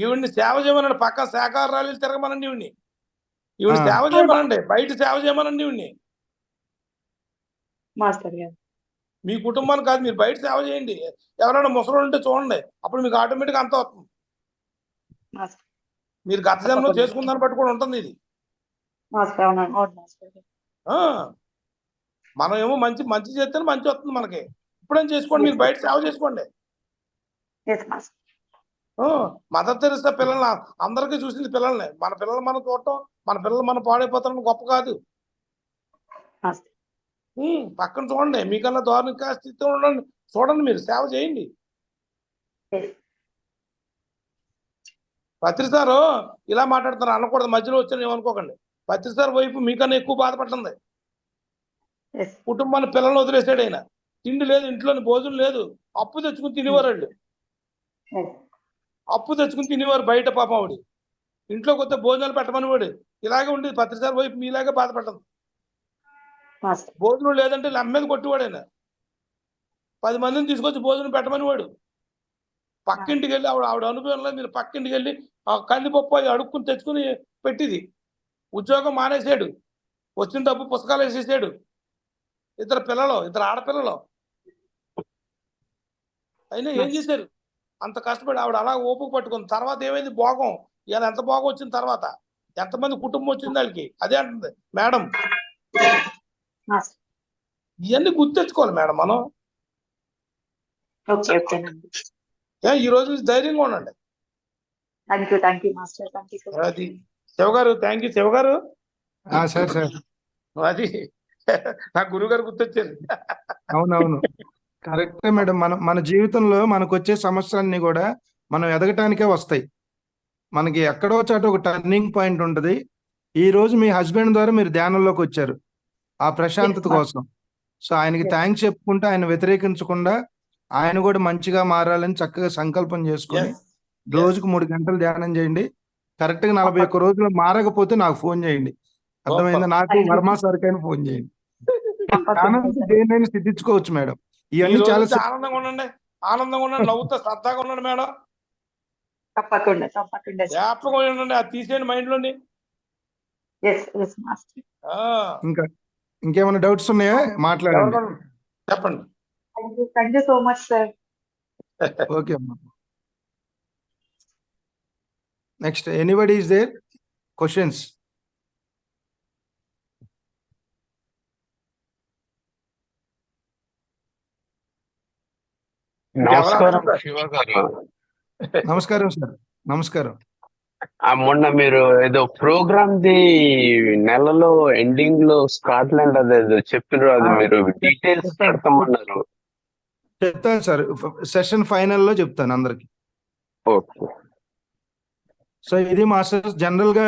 ఈవిడ్ని సేవ చేయమనండి, పక్క శాఖాహార ర్యాలీలు తిరగమనండి ఈవిడ్ని ఆ. సేవ చేయమనండి, బయట సేవ చేయమనండి ఈవిడ్ని. మాస్టర్ గారు. మీ కుటుంబానికి కాదు, మీరు బయట సేవ చేయండి. ఎవరైనా ముసలు ఉంటే చూడండి, అప్పుడు మీకు ఆటోమేటిక్గా అంత వస్తుంది. మాస్టర్. మీరు గత జన్మలో చేసుకుందాన్ని బట్టి కూడా ఉంటుంది ఇది. మాస్టర్, అవును, అవును మాస్టర్ గారు. ఆ మనం ఏమో మంచి చేస్తేనే మంచి వస్తుంది మనకి. ఇప్పుడేం చేసుకోండి, మీరు బయట సేవ చేసుకోండి. Yes master. మదర్ తెరిసా పిల్లల్ని అందరికీ చూసింది పిల్లల్ని. మన పిల్లలు మనం చూడటం, మన పిల్లలు మనం పాడైపోతారని గొప్ప కాదు. మాస్టర్. పక్కన చూడండి, మీకన్నా దారుణ స్థితిలో ఉండండి, చూడండి, మీరు సేవ చేయండి. ఎస్. పత్రి సారు ఇలా మాట్లాడుతున్నారు అనకూడదు, మధ్యలో వచ్చాను ఏమనుకోకండి. పత్రి సార్ వైపు మీకన్నా ఎక్కువ బాధపడుతుంది. ఎస్. కుటుంబాన్ని పిల్లల్ని వదిలేసాడు ఆయన. తిండి లేదు, ఇంట్లోని భోజనం లేదు, అప్పు తెచ్చుకుని తినేవారు వాళ్ళు. ఎస్. అప్పు తెచ్చుకుని తినేవారు బయట. పాపం ఆవిడ ఇంట్లోకి వస్తే భోజనాలు పెట్టమని వాడు. ఇలాగే ఉండేది పత్రి సార్ వైపు మీలాగే బాధపడుతుంది. మాస్టర్. భోజనం లేదంటే నమ్మేది కొట్టువాడు ఆయన. 10 మందిని తీసుకొచ్చి భోజనం పెట్టమని వాడు. పక్కింటికి వెళ్ళి ఆవిడ అనుభవంలో మీరు పక్కింటికి వెళ్ళి ఆ కందిపప్పు అది అడుక్కుని తెచ్చుకుని పెట్టింది. ఉద్యోగం మానేసాడు, వచ్చిన డబ్బు పుస్తకాలు వేసేసాడు. 2 ఆడపిల్లలు అయినా ఏం చేశారు? అంత కష్టపడి ఆవిడ అలా ఓపిక పట్టుకుంది. తర్వాత ఏమైంది? భోగం. ఇలా ఎంత భోగం వచ్చిన తర్వాత ఎంతమంది కుటుంబం వచ్చింది వాళ్ళకి. అదే అంటుంది మేడం. మాస్టర్. ఇవన్నీ గుర్తెచ్చుకోవాలి మేడం మనం. ఓకే, ఓకేనండి. ఈ రోజు నుంచి ధైర్యంగా ఉండండి. Thank you master. Thank you so much. అది శివ గారు, థ్యాంక్ యూ శివ గారు. సార్ సార్ అది నా గురువు గారు గుర్తొచ్చారు. అవునవును, కరెక్టే మేడం. మన జీవితంలో మనకు వచ్చే సమస్యలన్నీ కూడా మనం ఎదగటానికే వస్తాయి. మనకి ఎక్కడో చాట ఒక టర్నింగ్ పాయింట్ ఉంటుంది. ఈ రోజు మీ హస్బెండ్ ద్వారా మీరు ధ్యానంలోకి వచ్చారు ఆ ప్రశాంతత కోసం. సో ఆయనకి థ్యాంక్స్ చెప్పుకుంటూ ఆయన వ్యతిరేకించకుండా ఆయన కూడా మంచిగా మారాలని చక్కగా సంకల్పం చేసుకొని రోజుకు 3 గంటలు ధ్యానం చేయండి. కరెక్ట్ గా 41 రోజులు మారకపోతే నాకు ఫోన్ చేయండి. అర్థమైందా? నాకు వర్మ సార్కైనా ఫోన్ చేయండి. ఆనందం దేనైనా సిద్ధించుకోవచ్చు మేడం. ఇవన్నీ చాలా ఆనందంగా ఉండండి, నవ్వుతా సరదాగా ఉండండి మేడం. తప్పకుండా. హ్యాపీగా ఉండండి, అది తీసేయండి మైండ్ లోని. ఇంకేమైనా డౌట్స్ ఉన్నాయా? మాట్లాడండి. చెప్పండి. Thank you so much sir. Okay అమ్మా. Next anybody is there? Questions? నమస్కారం శివ గారు. నమస్కారం సార్. నమస్కారం. మొన్న మీరు ఏదో ప్రోగ్రామ్ ది నెలలో ఎండింగ్ లో స్కాట్లాండ్ అదేదో చెప్పినారు, అది మీరు డీటెయిల్స్ పెడతామన్నారు. చెప్తాను సార్, సెషన్ ఫైనల్లో చెప్తాను అందరికి. ఓకే. సో ఇది మాస్టర్స్ జనరల్ గా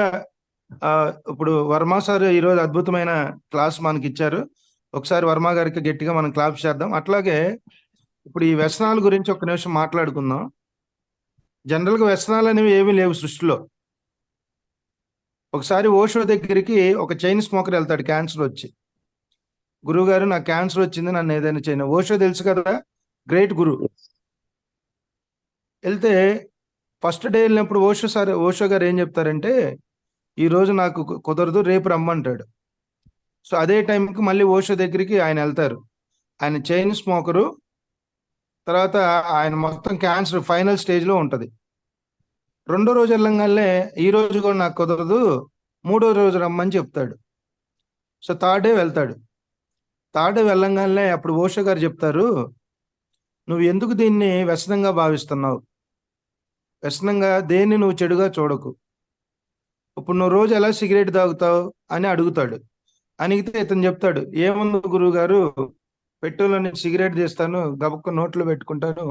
ఇప్పుడు వర్మ సార్ ఈరోజు అద్భుతమైన క్లాస్ మనకి ఇచ్చారు. ఒకసారి వర్మ గారికి గట్టిగా మనం క్లాప్ చేద్దాం. అట్లాగే ఇప్పుడు ఈ వ్యసనాల గురించి ఒక నిమిషం మాట్లాడుకుందాం. జనరల్ గా వ్యసనాలు అనేవి ఏమీ లేవు సృష్టిలో. ఒకసారి ఓషో దగ్గరికి ఒక చైన్ స్మోకర్ వెళ్తాడు క్యాన్సర్ వచ్చి. గురువు గారు నాకు క్యాన్సర్ వచ్చింది, నన్ను ఏదైనా చేయను. ఓషో తెలుసు కదా, గ్రేట్ గురు. వెళ్తే ఫస్ట్ డే వెళ్ళినప్పుడు ఓషో గారు ఏం చెప్తారంటే, ఈ రోజు నాకు కుదరదు, రేపు రమ్మంటాడు. సో అదే టైంకి మళ్ళీ ఓషో దగ్గరికి ఆయన వెళ్తారు. ఆయన చైన్ స్మోకరు, తర్వాత ఆయన మొత్తం క్యాన్సర్ ఫైనల్ స్టేజ్లో ఉంటుంది. రెండో రోజు వెళ్ళంగానే ఈ రోజు కూడా నాకు కుదరదు, మూడో రోజు రమ్మని చెప్తాడు. సో థర్డ్ డే వెళ్తాడు. థర్డ్ డే వెళ్ళంగానే అప్పుడు ఓషో గారు చెప్తారు, నువ్వు ఎందుకు దీన్ని వ్యసనంగా భావిస్తున్నావు? వ్యసనంగా దేన్ని నువ్వు చెడుగా చూడకు. ఇప్పుడు నువ్వు రోజు ఎలా సిగరెట్ తాగుతావు అని అడుగుతాడు. అడిగితే ఇతను చెప్తాడు, ఏముంది గురువు గారు, పెట్రోల్ నుంచి సిగరెట్ తీస్తాను, గబుక్క నోట్లో పెట్టుకుంటాను,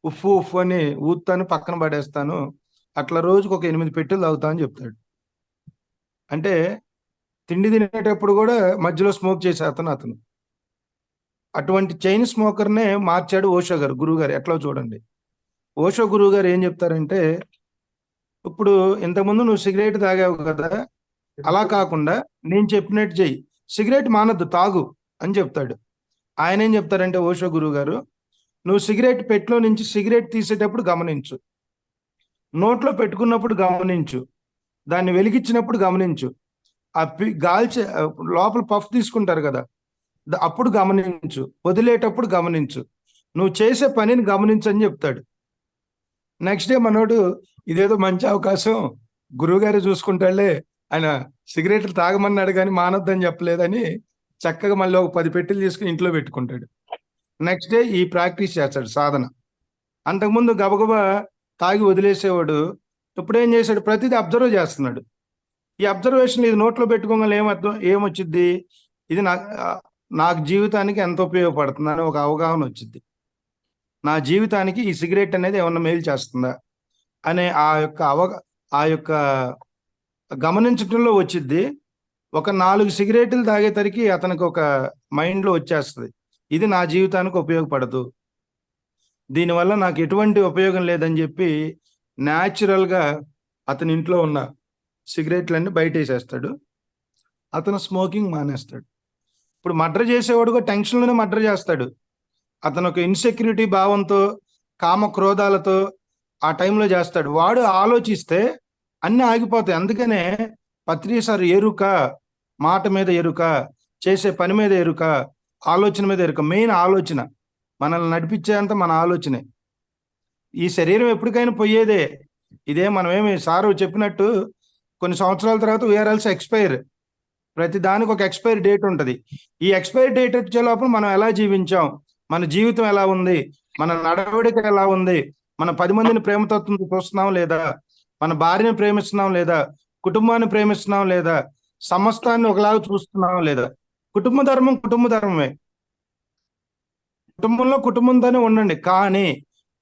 ఉఫ్ఫు ఉఫ్ఫు అని ఊతాను, పక్కన పడేస్తాను, అట్లా రోజుకు ఒక 8 పెట్టెలు తాగుతా అని చెప్తాడు. అంటే తిండి తినేటప్పుడు కూడా మధ్యలో స్మోక్ చేసే అతను. అటువంటి చైన్ స్మోకర్నే మార్చాడు ఓషో గారు, గురువు గారు. ఎట్లా చూడండి, ఓషో గురువు గారు ఏం చెప్తారంటే, ఇప్పుడు ఇంతకుముందు నువ్వు సిగరెట్ తాగావు కదా, అలా కాకుండా నేను చెప్పినట్టు చెయ్యి, సిగరెట్ మానద్దు, తాగు అని చెప్తాడు. ఆయన ఏం చెప్తారంటే ఓషో గురువు గారు, నువ్వు సిగరెట్ పెట్టెలో నుంచి సిగరెట్ తీసేటప్పుడు గమనించు, నోట్లో పెట్టుకున్నప్పుడు గమనించు, దాన్ని వెలిగించినప్పుడు గమనించు, ఆ గాల్చే లోపల పఫ్ తీసుకుంటారు కదా, అప్పుడు గమనించు, వదిలేటప్పుడు గమనించు, నువ్వు చేసే పనిని గమనించు అని చెప్తాడు. నెక్స్ట్ డే మనోడు ఇదేదో మంచి అవకాశం, గురువుగారు చూసుకుంటాడులే, ఆయన సిగరెట్లు తాగమన్నాడు కానీ మానొద్దని చెప్పలేదని చక్కగా మళ్ళీ ఒక 10 పెట్టెలు తీసుకుని ఇంట్లో పెట్టుకుంటాడు. నెక్స్ట్ డే ఈ ప్రాక్టీస్ చేస్తాడు, సాధన. అంతకుముందు గబగబా తాగి వదిలేసేవాడు, ఇప్పుడు ఏం చేశాడు, ప్రతిదీ అబ్జర్వ్ చేస్తున్నాడు. ఈ అబ్జర్వేషన్ ఇది నోట్లో పెట్టుకోగల ఏమొచ్చింది, ఇది నాకు జీవితానికి ఎంత ఉపయోగపడుతుంది అని ఒక అవగాహన వచ్చింది. నా జీవితానికి ఈ సిగరెట్ అనేది ఏమన్నా మేలు చేస్తుందా అనే ఆ యొక్క గమనించడంలో వచ్చింది. ఒక 4 సిగరెట్లు తాగేసరికి అతనికి ఒక మైండ్లో వచ్చేస్తుంది, ఇది నా జీవితానికి ఉపయోగపడదు, దీనివల్ల నాకు ఎటువంటి ఉపయోగం లేదని చెప్పి న్యాచురల్గా అతని ఇంట్లో ఉన్న సిగరెట్లన్నీ బయట వేసేస్తాడు. అతను స్మోకింగ్ మానేస్తాడు. ఇప్పుడు మర్డర్ చేసేవాడుగా టెన్షన్లోనే మర్డర్ చేస్తాడు. అతను ఒక ఇన్సెక్యూరిటీ భావంతో, కామ క్రోధాలతో ఆ టైంలో చేస్తాడు. వాడు ఆలోచిస్తే అన్నీ ఆగిపోతాయి. అందుకనే పత్రిసారి ఎరుక, మాట మీద ఎరుక, చేసే పని మీద ఎరుక, ఆలోచన మీద ఎరుక. మెయిన్ ఆలోచన మనల్ని నడిపించేంత మన ఆలోచనే. ఈ శరీరం ఎప్పటికైనా పోయేదే. ఇదే మనమేమి సారు చెప్పినట్టు కొన్ని సంవత్సరాల తర్వాత వీఆర్ఎల్స్ ఎక్స్పైర్, ప్రతి దానికి ఒక ఎక్స్పైరీ డేట్ ఉంటుంది. ఈ ఎక్స్పైరీ డేట్ వచ్చే లోపల మనం ఎలా జీవించాం, మన జీవితం ఎలా ఉంది, మన నడవడిక ఎలా ఉంది, మన 10 మందిని ప్రేమతత్వం చూస్తున్నాం లేదా, మన భార్యని ప్రేమిస్తున్నాం లేదా, కుటుంబాన్ని ప్రేమిస్తున్నాం లేదా, సమస్తాన్ని ఒకలాగా చూస్తున్నాం లేదా. కుటుంబ ధర్మమే, కుటుంబంలో కుటుంబంతోనే ఉండండి, కానీ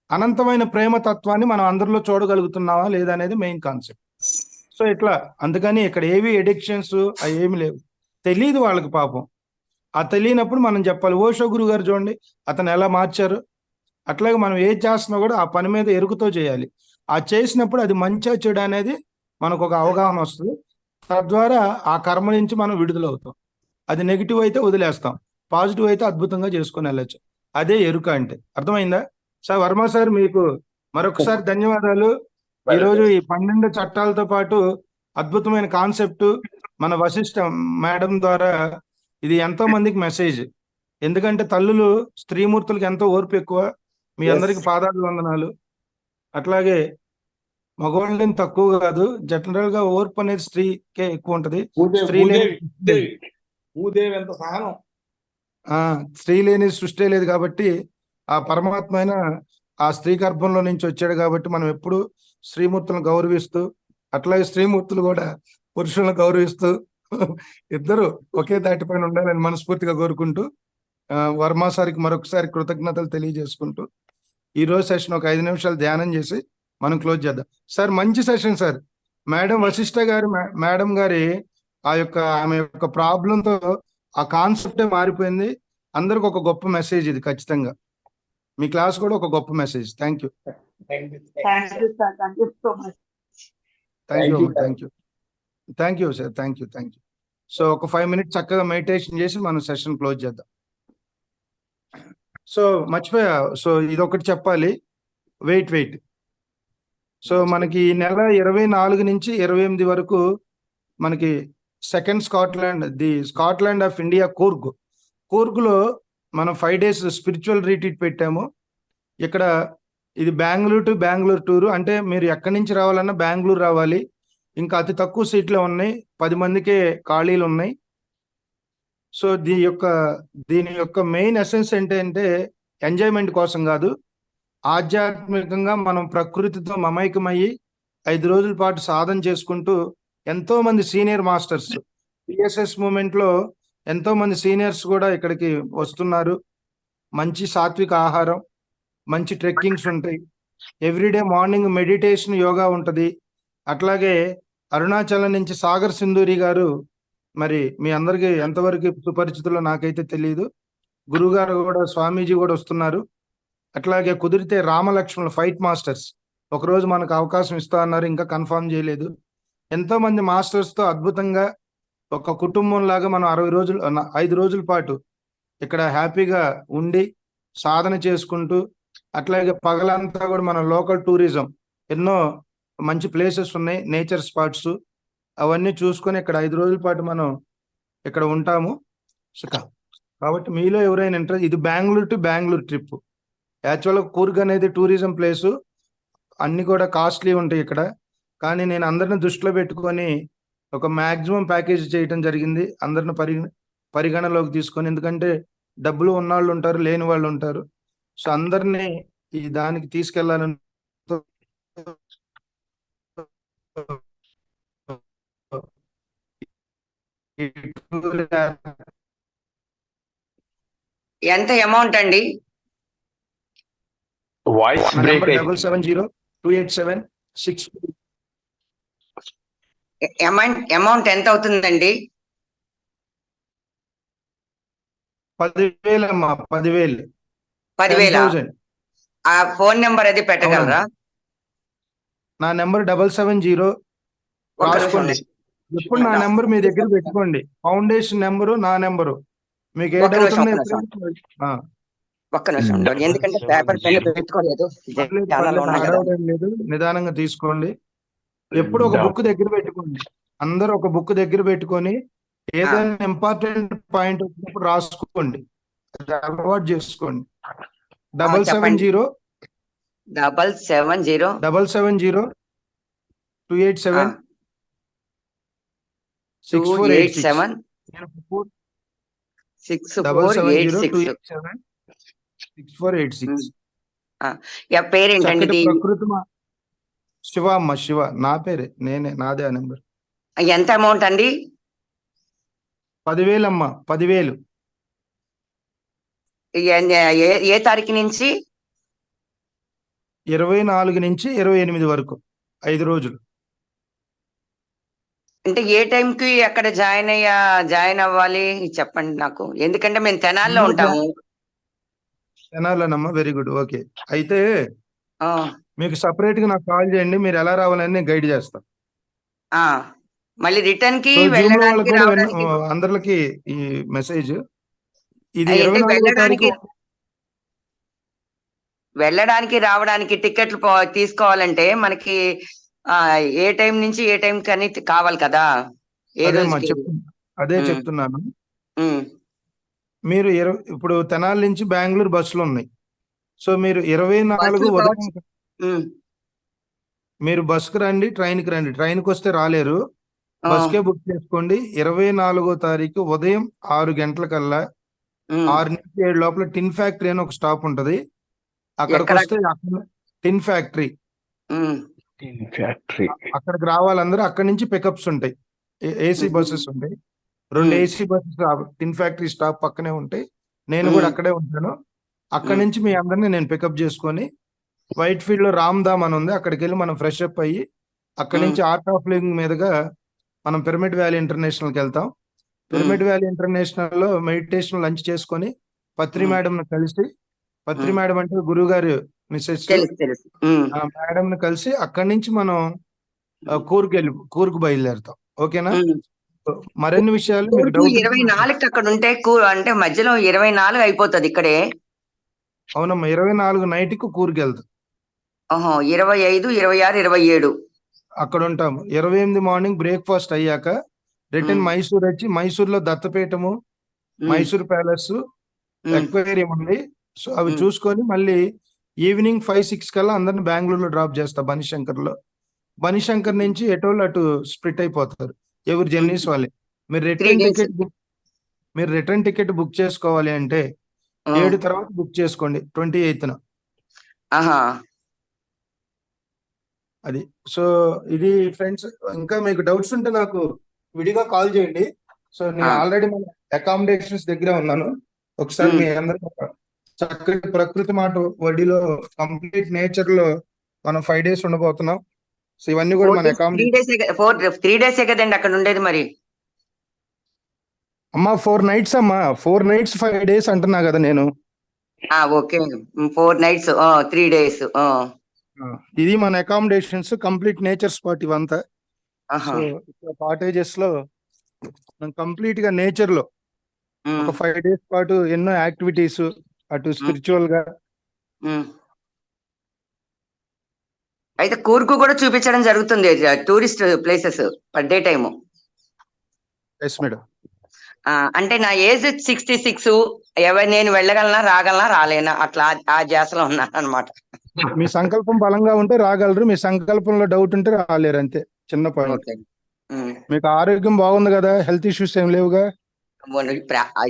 అనంతమైన ప్రేమతత్వాన్ని మనం అందరిలో చూడగలుగుతున్నావా లేదా అనేది మెయిన్ కాన్సెప్ట్. సో ఇట్లా, అందుకని ఇక్కడ ఏవి ఎడిక్షన్స్ అవి ఏమి లేవు. తెలియదు వాళ్ళకి పాపం. ఆ తెలియనప్పుడు మనం చెప్పాలి. ఓషో గురువు గారు చూడండి, అతను ఎలా మార్చారు. అట్లాగే మనం ఏది చేస్తున్నా కూడా ఆ పని మీద ఎరుకుతో చేయాలి. ఆ చేసినప్పుడు అది మంచిగా చెడు అనేది మనకు ఒక అవగాహన వస్తుంది. తద్వారా ఆ కర్మ నుంచి మనం విడుదలవుతాం. అది నెగిటివ్ అయితే వదిలేస్తాం, పాజిటివ్ అయితే అద్భుతంగా చేసుకొని వెళ్ళచ్చు. అదే ఎరుక అంటే. అర్థమైందా సార్? వర్మ సార్, మీకు మరొకసారి ధన్యవాదాలు. ఈరోజు ఈ 12 చట్టాలతో పాటు అద్భుతమైన కాన్సెప్ట్ మన వశిష్ఠ మేడం ద్వారా ఇది ఎంతో మందికి మెసేజ్. ఎందుకంటే తల్లులు, స్త్రీమూర్తులకి ఎంతో ఓర్పు ఎక్కువ. మీ అందరికి పాదాలు వందనాలు. అట్లాగే మగవాళ్ళని తక్కువ కాదు, జనరల్ గా ఓర్పు అనేది స్త్రీకే ఎక్కువ ఉంటది. స్త్రీ ఎంత సహనం, స్త్రీ లేని సృష్టి లేదు. కాబట్టి ఆ పరమాత్మ అయిన ఆ స్త్రీ గర్భంలో నుంచి వచ్చాడు. కాబట్టి మనం ఎప్పుడు స్త్రీమూర్తులను గౌరవిస్తూ, అట్లాగే స్త్రీమూర్తులు కూడా పురుషులను గౌరవిస్తూ ఇద్దరు ఒకే దాటిపైన ఉండాలని మనస్ఫూర్తిగా కోరుకుంటూ, వర్మ సార్కి మరొకసారి కృతజ్ఞతలు తెలియజేసుకుంటూ ఈ రోజు సెషన్ ఒక 5 నిమిషాలు ధ్యానం చేసి మనం క్లోజ్ చేద్దాం. సార్ మంచి సెషన్ సార్. మేడం వశిష్ఠ గారు, మేడం గారి ఆమె యొక్క ప్రాబ్లంతో ఆ కాన్సెప్టే మారిపోయింది. అందరికి ఒక గొప్ప మెసేజ్ ఇది. ఖచ్చితంగా మీ క్లాస్ కూడా ఒక గొప్ప message. Thank you sir. Thank you. So ఒక 5 minutes చక్కగా మెడిటేషన్ చేసి మనం సెషన్ క్లోజ్ చేద్దాం. సో మర్చిపోయా, సో ఇది ఒకటి చెప్పాలి. వెయిట్ సో మనకి ఈ నెల 24 నుంచి 28 వరకు మనకి సెకండ్ స్కాట్లాండ్ ఆఫ్ ఇండియా కూర్గ్లో మనం 5 days స్పిరిచువల్ రిట్రీట్ పెట్టాము. ఇక్కడ ఇది బెంగళూరు టు బెంగళూరు టూరు. అంటే మీరు ఎక్కడి నుంచి రావాలన్నా బెంగళూరు రావాలి. ఇంకా అతి తక్కువ సీట్లు ఉన్నాయి, 10 మందికే ఖాళీలు ఉన్నాయి. సో దీని యొక్క మెయిన్ ఎసెన్స్ ఏంటంటే ఎంజాయ్మెంట్ కోసం కాదు, ఆధ్యాత్మికంగా మనం ప్రకృతితో మమైకమయ్యి 5 రోజుల పాటు సాధన చేసుకుంటూ ఎంతో మంది సీనియర్ మాస్టర్స్ పిఎస్ఎస్ మూమెంట్ లో ఎంతో మంది సీనియర్స్ కూడా ఇక్కడికి వస్తున్నారు. మంచి సాత్విక ఆహారం, మంచి ట్రెక్కింగ్స్ ఉంటాయి. ఎవ్రీడే మార్నింగ్ మెడిటేషన్, యోగా ఉంటుంది. అట్లాగే అరుణాచలం నుంచి సాగర్ సింధూరి గారు, మరి మీ అందరికీ ఎంతవరకు సుపరిచితులో నాకైతే తెలియదు, గురుగారు కూడా, స్వామీజీ కూడా వస్తున్నారు. అట్లాగే కుదిరితే రామలక్ష్మణుల ఫైట్ మాస్టర్స్ ఒకరోజు మనకు అవకాశం ఇస్తా అన్నారు, ఇంకా కన్ఫర్మ్ చేయలేదు. ఎంతో మంది మాస్టర్స్ తో అద్భుతంగా ఒక కుటుంబం లాగా మనం 5 రోజుల పాటు ఇక్కడ హ్యాపీగా ఉండి సాధన చేసుకుంటూ, అట్లాగే పగలంతా కూడా మన లోకల్ టూరిజం ఎన్నో మంచి ప్లేసెస్ ఉన్నాయి, నేచర్ స్పాట్స్, అవన్నీ చూసుకొని ఇక్కడ 5 రోజుల పాటు మనం ఇక్కడ ఉంటాము. కాబట్టి మీలో ఎవరైనా ఇంట్రెస్ట్, ఇది బెంగళూరు టు బెంగళూరు ట్రిప్. యాక్చువల్గా కూర్గ్ అనేది టూరిజం ప్లేసు, అన్ని కూడా కాస్ట్లీ ఉంటాయి ఇక్కడ. కానీ నేను అందరిని దృష్టిలో పెట్టుకొని ఒక మ్యాక్సిమం ప్యాకేజ్ చేయటం జరిగింది, అందరిని పరిగణలోకి తీసుకొని. ఎందుకంటే డబ్బులు ఉన్నవాళ్ళు ఉంటారు, లేని వాళ్ళు ఉంటారు. సో అందరినీ ఈ దానికి తీసుకెళ్లాలని ఎంత అమౌంట్ అండి? వాయిస్ బ్రేక్ 770287 అమౌంట్ ఎంత అవుతుందండి? 10,000 అమ్మా, 10,000. 10,000. ఆ ఫోన్ నెంబర్ అది పెట్టగలరా? నా నెంబర్ 770 ఒక్క రాసుకోండి. నిమిషం. ఎప్పుడు నా నెంబర్ మీ దగ్గర పెట్టుకోండి. ఫౌండేషన్ నెంబరు, నా నెంబరు. మీకు ఏ ఒక్క డౌట్ నిమిషం, ఉన్నా ఒక్క ఎప్పుడైనా ఒక్క నిమిషం ఉండండి. ఎందుకంటే పేపర్ పెన్ పెట్టుకోలేదు. ఛానల్ ఉన్నాయి కదా. అడవడం లేదు, నిదానంగా తీసుకోండి. ఎప్పుడు ఒక బుక్ దగ్గర పెట్టుకోండి. అందరూ ఒక బుక్ దగ్గర పెట్టుకొని ఏదైనా ఇంపార్టెంట్ పాయింట్ వచ్చినప్పుడు రాసుకోండి, అది అలవాటు చేసుకోండి. 770 770 287 287 6486. 6486. పేరేంటండి? ప్రకృతి శివ అమ్మ, శివ నా పేరే, నాదే ఆ నెంబర్. ఎంత అమౌంట్ అండి? 10,000 అమ్మ, 10,000. ఏ తారీఖు నుంచి? 24 నుంచి 28 వరకు 5 రోజులు. అంటే ఏ టైం కి అక్కడ జాయిన్ అవ్వాలి చెప్పండి నాకు, ఎందుకంటే మేము తెనాల్లో ఉంటాము. తెనాలనమ్మా, వెరీ గుడ్, ఓకే. అయితే మీకు సపరేట్ గా నాకు కాల్ చేయండి, మీరు ఎలా రావాలని నేను గైడ్ చేస్తాను. మళ్ళీ రిటర్న్ కి సో Zoom లో వాళ్ళకి వెళ్ళడానికి కూడా రావడానికి అందరికి ఈ మెసేజ్, ఇది అయితే 24వ తారీఖు. వెళ్ళడానికి రావడానికి టికెట్లు తీసుకోవాలంటే మనకి ఏ టైం నుంచి ఏ టైం కని కావాలి కదా? ఏ రోజుకి? అదే చెప్తున్నాను. మీరు ఇప్పుడు తెనాలి నుంచి బెంగళూరు బస్సులు ఉన్నాయి. సో మీరు 24 ఉదయం మీరు బస్సుకు రండి, ట్రైన్కి రండి. ట్రైన్కి వస్తే రాలేరు, బస్కే బుక్ చేసుకోండి. 24వ తారీఖు ఉదయం 6 గంటలకల్లా 6 నుంచి 7 లోపల టిన్ ఫ్యాక్టరీ అని ఒక స్టాప్ ఉంటది, అక్కడికి వస్తే టిన్ ఫ్యాక్టరీ అక్కడికి రావాలందరూ. అక్కడి నుంచి పికప్స్ ఉంటాయి, ఏసీ బస్సెస్ ఉంటాయి, 2 AC buses tin factory stop పక్కనే ఉంటాయి. నేను కూడా అక్కడే ఉంటాను. అక్కడి నుంచి మీ అందరినీ నేను పికప్ చేసుకొని వైట్ ఫీల్డ్ లో రామ్ధామ్ అని ఉంది, అక్కడికి వెళ్ళి మనం ఫ్రెష్ అప్ అయ్యి అక్కడి నుంచి ఆర్ట్ ఆఫ్ లివింగ్ మీదుగా మనం పిరమిడ్ వ్యాలీ ఇంటర్నేషనల్కి వెళ్తాం. పిరమిడ్ వ్యాలీ ఇంటర్నేషనల్ లో మెడిటేషన్ లంచ్ చేసుకొని పత్రి మేడం కలిసి, పత్రి మేడం అంటే గురువు గారు మిస్సెస్, మేడం ని కలిసి అక్కడి నుంచి మనం కూర్గ్ బయలుదేరుతాం. ఓకేనా? మరిన్ని విషయాలు 24 అక్కడ ఉంటే అంటే మధ్యలో 24 అయిపోతుంది ఇక్కడే. అవునమ్మా, 24 నైట్ కు కూర్గ్ వెళ్తాం. 25, 26, 27. అక్కడ ఉంటాము. 28 మార్నింగ్ బ్రేక్ఫాస్ట్ అయ్యాక రిటర్న్ ఉమ్, మైసూర్ వచ్చి మైసూర్లో దత్తపీఠము, ఉమ్, మైసూర్ ప్యాలెస్, ఉమ్, ఎక్వేరియం ఉంది. సో అవి ఉమ్. చూసుకొని మళ్ళీ ఈవినింగ్ 5-6 కల్లా అందరిని బెంగళూరులో డ్రాప్ చేస్తా బనిశంకర్లో. బనిశంకర్ నుంచి ఎటోళ్ళు అటు స్ప్లిట్ అయిపోతారు, ఎవరు జర్నీస్ వాళ్ళే. మీరు 3 రిటర్న్ days. టికెట్ మీరు రిటర్న్ టికెట్ బుక్ చేసుకోవాలి అంటే 7 తర్వాత బుక్ చేసుకోండి, 28న. ఆహా. అది. సో ఇది ఫ్రెండ్స్, ఇంకా మీకు డౌట్స్ ఉంటే నాకు విడిగా కాల్ చేయండి. సో నేను ఆ. ఆల్రెడీ మన అకామిడేషన్స్ దగ్గర ఉన్నాను. ఒకసారి ఉమ్. మీ అందరూ చక్కటి ప్రకృతి మాట వడిలో కంప్లీట్ నేచర్ లో మనం 5 days ఉండబోతున్నాం. సో ఇవన్నీ కూడా మన 3 అకామిడేషన్. days, 3 days కదండి అక్కడ ఉండేది మరి. అమ్మా 4 nights అమ్మా, 4 nights 5 days అంటున్నా కదా నేను. ఓకే. 4 nights, 3 days. ఇది మన అకామిడేషన్స్, కంప్లీట్ నేచర్ స్పాట్ ఇవంతా. ఆహా. సో కాటేజెస్ లో మనం కంప్లీట్ గా నేచర్ లో ఒక 5 days పాటు ఎన్నో యాక్టివిటీస్, అటు స్పిరిచువల్ గా. అయితే కూర్గు కూడా చూపించడం జరుగుతుంది, tourist places per day time. Yes madam. అంటే నా ఏజ్ 66, నేను వెళ్ళగలనా, రాగలనా, రాలేనా, అట్లా ఆ జాసలో ఉన్నాను అనమాట. మీ సంకల్పం బలంగా ఉంటే రాగలరు, మీ సంకల్పంలో డౌట్ ఉంటే రాలేరు, అంతే. చిన్న పాయింట్. ఓకే. మీకు ఆరోగ్యం బాగుంది కదా, హెల్త్ ఇష్యూస్ ఏం లేవుగా?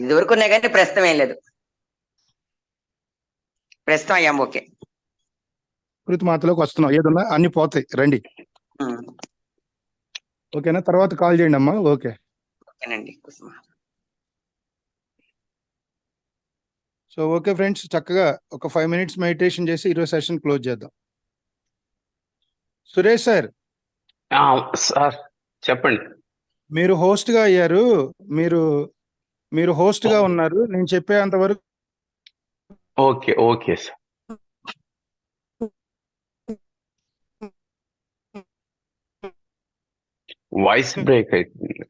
ఇదివరకు ఉన్నాయి కానీ ప్రస్తుతం ఏం లేదు. ప్రస్తుతం అయ్యాం ఓకే. ప్రకృతి మాతలోకి వస్తున్నాం, ఏదన్నా అన్ని పోతాయి, రండి. ఓకేనా? తర్వాత కాల్ చేయండి అమ్మా. ఓకే. ఓకేనండి కుసుమ. సో ఓకే ఫ్రెండ్స్, చక్కగా ఒక 5 minutes మెడిటేషన్ చేసి ఈరోజు సెషన్ క్లోజ్ చేద్దాం. సురేష్ సార్, సార్ చెప్పండి. మీరు host గా అయ్యారు. మీరు host గా ఉన్నారు. నేను చెప్పేంత వరకు okay okay sir. Voice break అవుతుంది.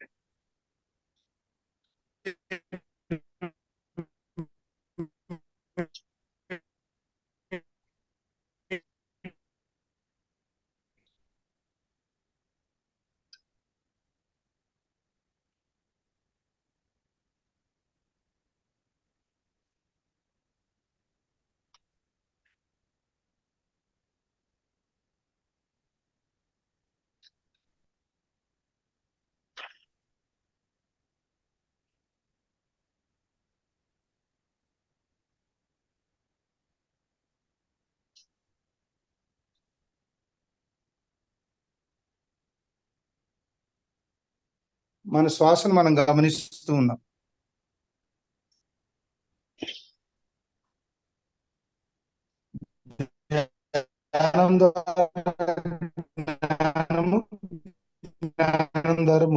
మన శ్వాసను మనం గమనిస్తూ ఉన్నాం. జ్ఞానం ద్వారా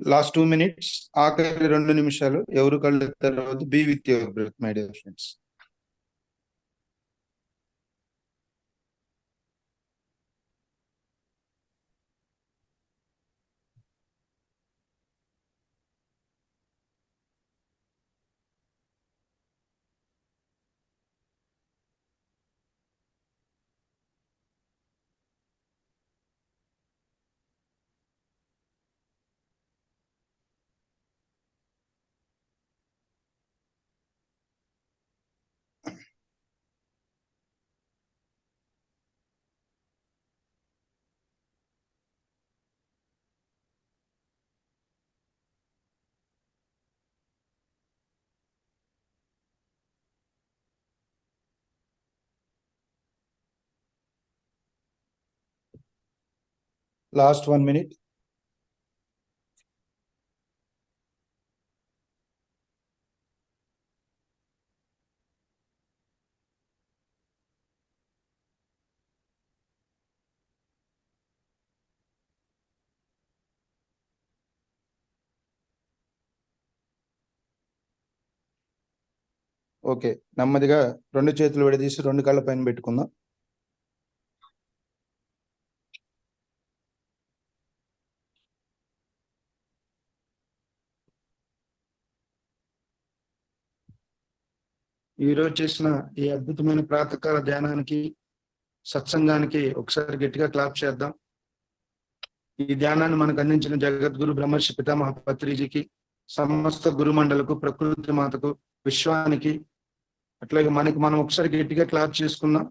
లాస్ట్ 2 minutes, ఆఖరి 2 నిమిషాలు ఎవరు కళ్ళు తర్వాత be with your breath my dear friends. Last 1 minute. Okay, నెమ్మదిగా 2 చేతులు విడదీసి 2 కళ్ళ పైన పెట్టుకుందాం. ఈ రోజు చేసిన ఈ అద్భుతమైన ప్రాతకాల ధ్యానానికి, సత్సంగానికి ఒకసారి గట్టిగా క్లాప్ చేద్దాం. ఈ ధ్యానాన్ని మనకు అందించిన జగద్గురు బ్రహ్మర్షి పితామహ పత్రిజీకి, సమస్త గురుమండలకు, ప్రకృతి మాతకు, విశ్వానికి, అట్లాగే మనకి మనం ఒకసారి గట్టిగా క్లాప్ చేసుకుందాం.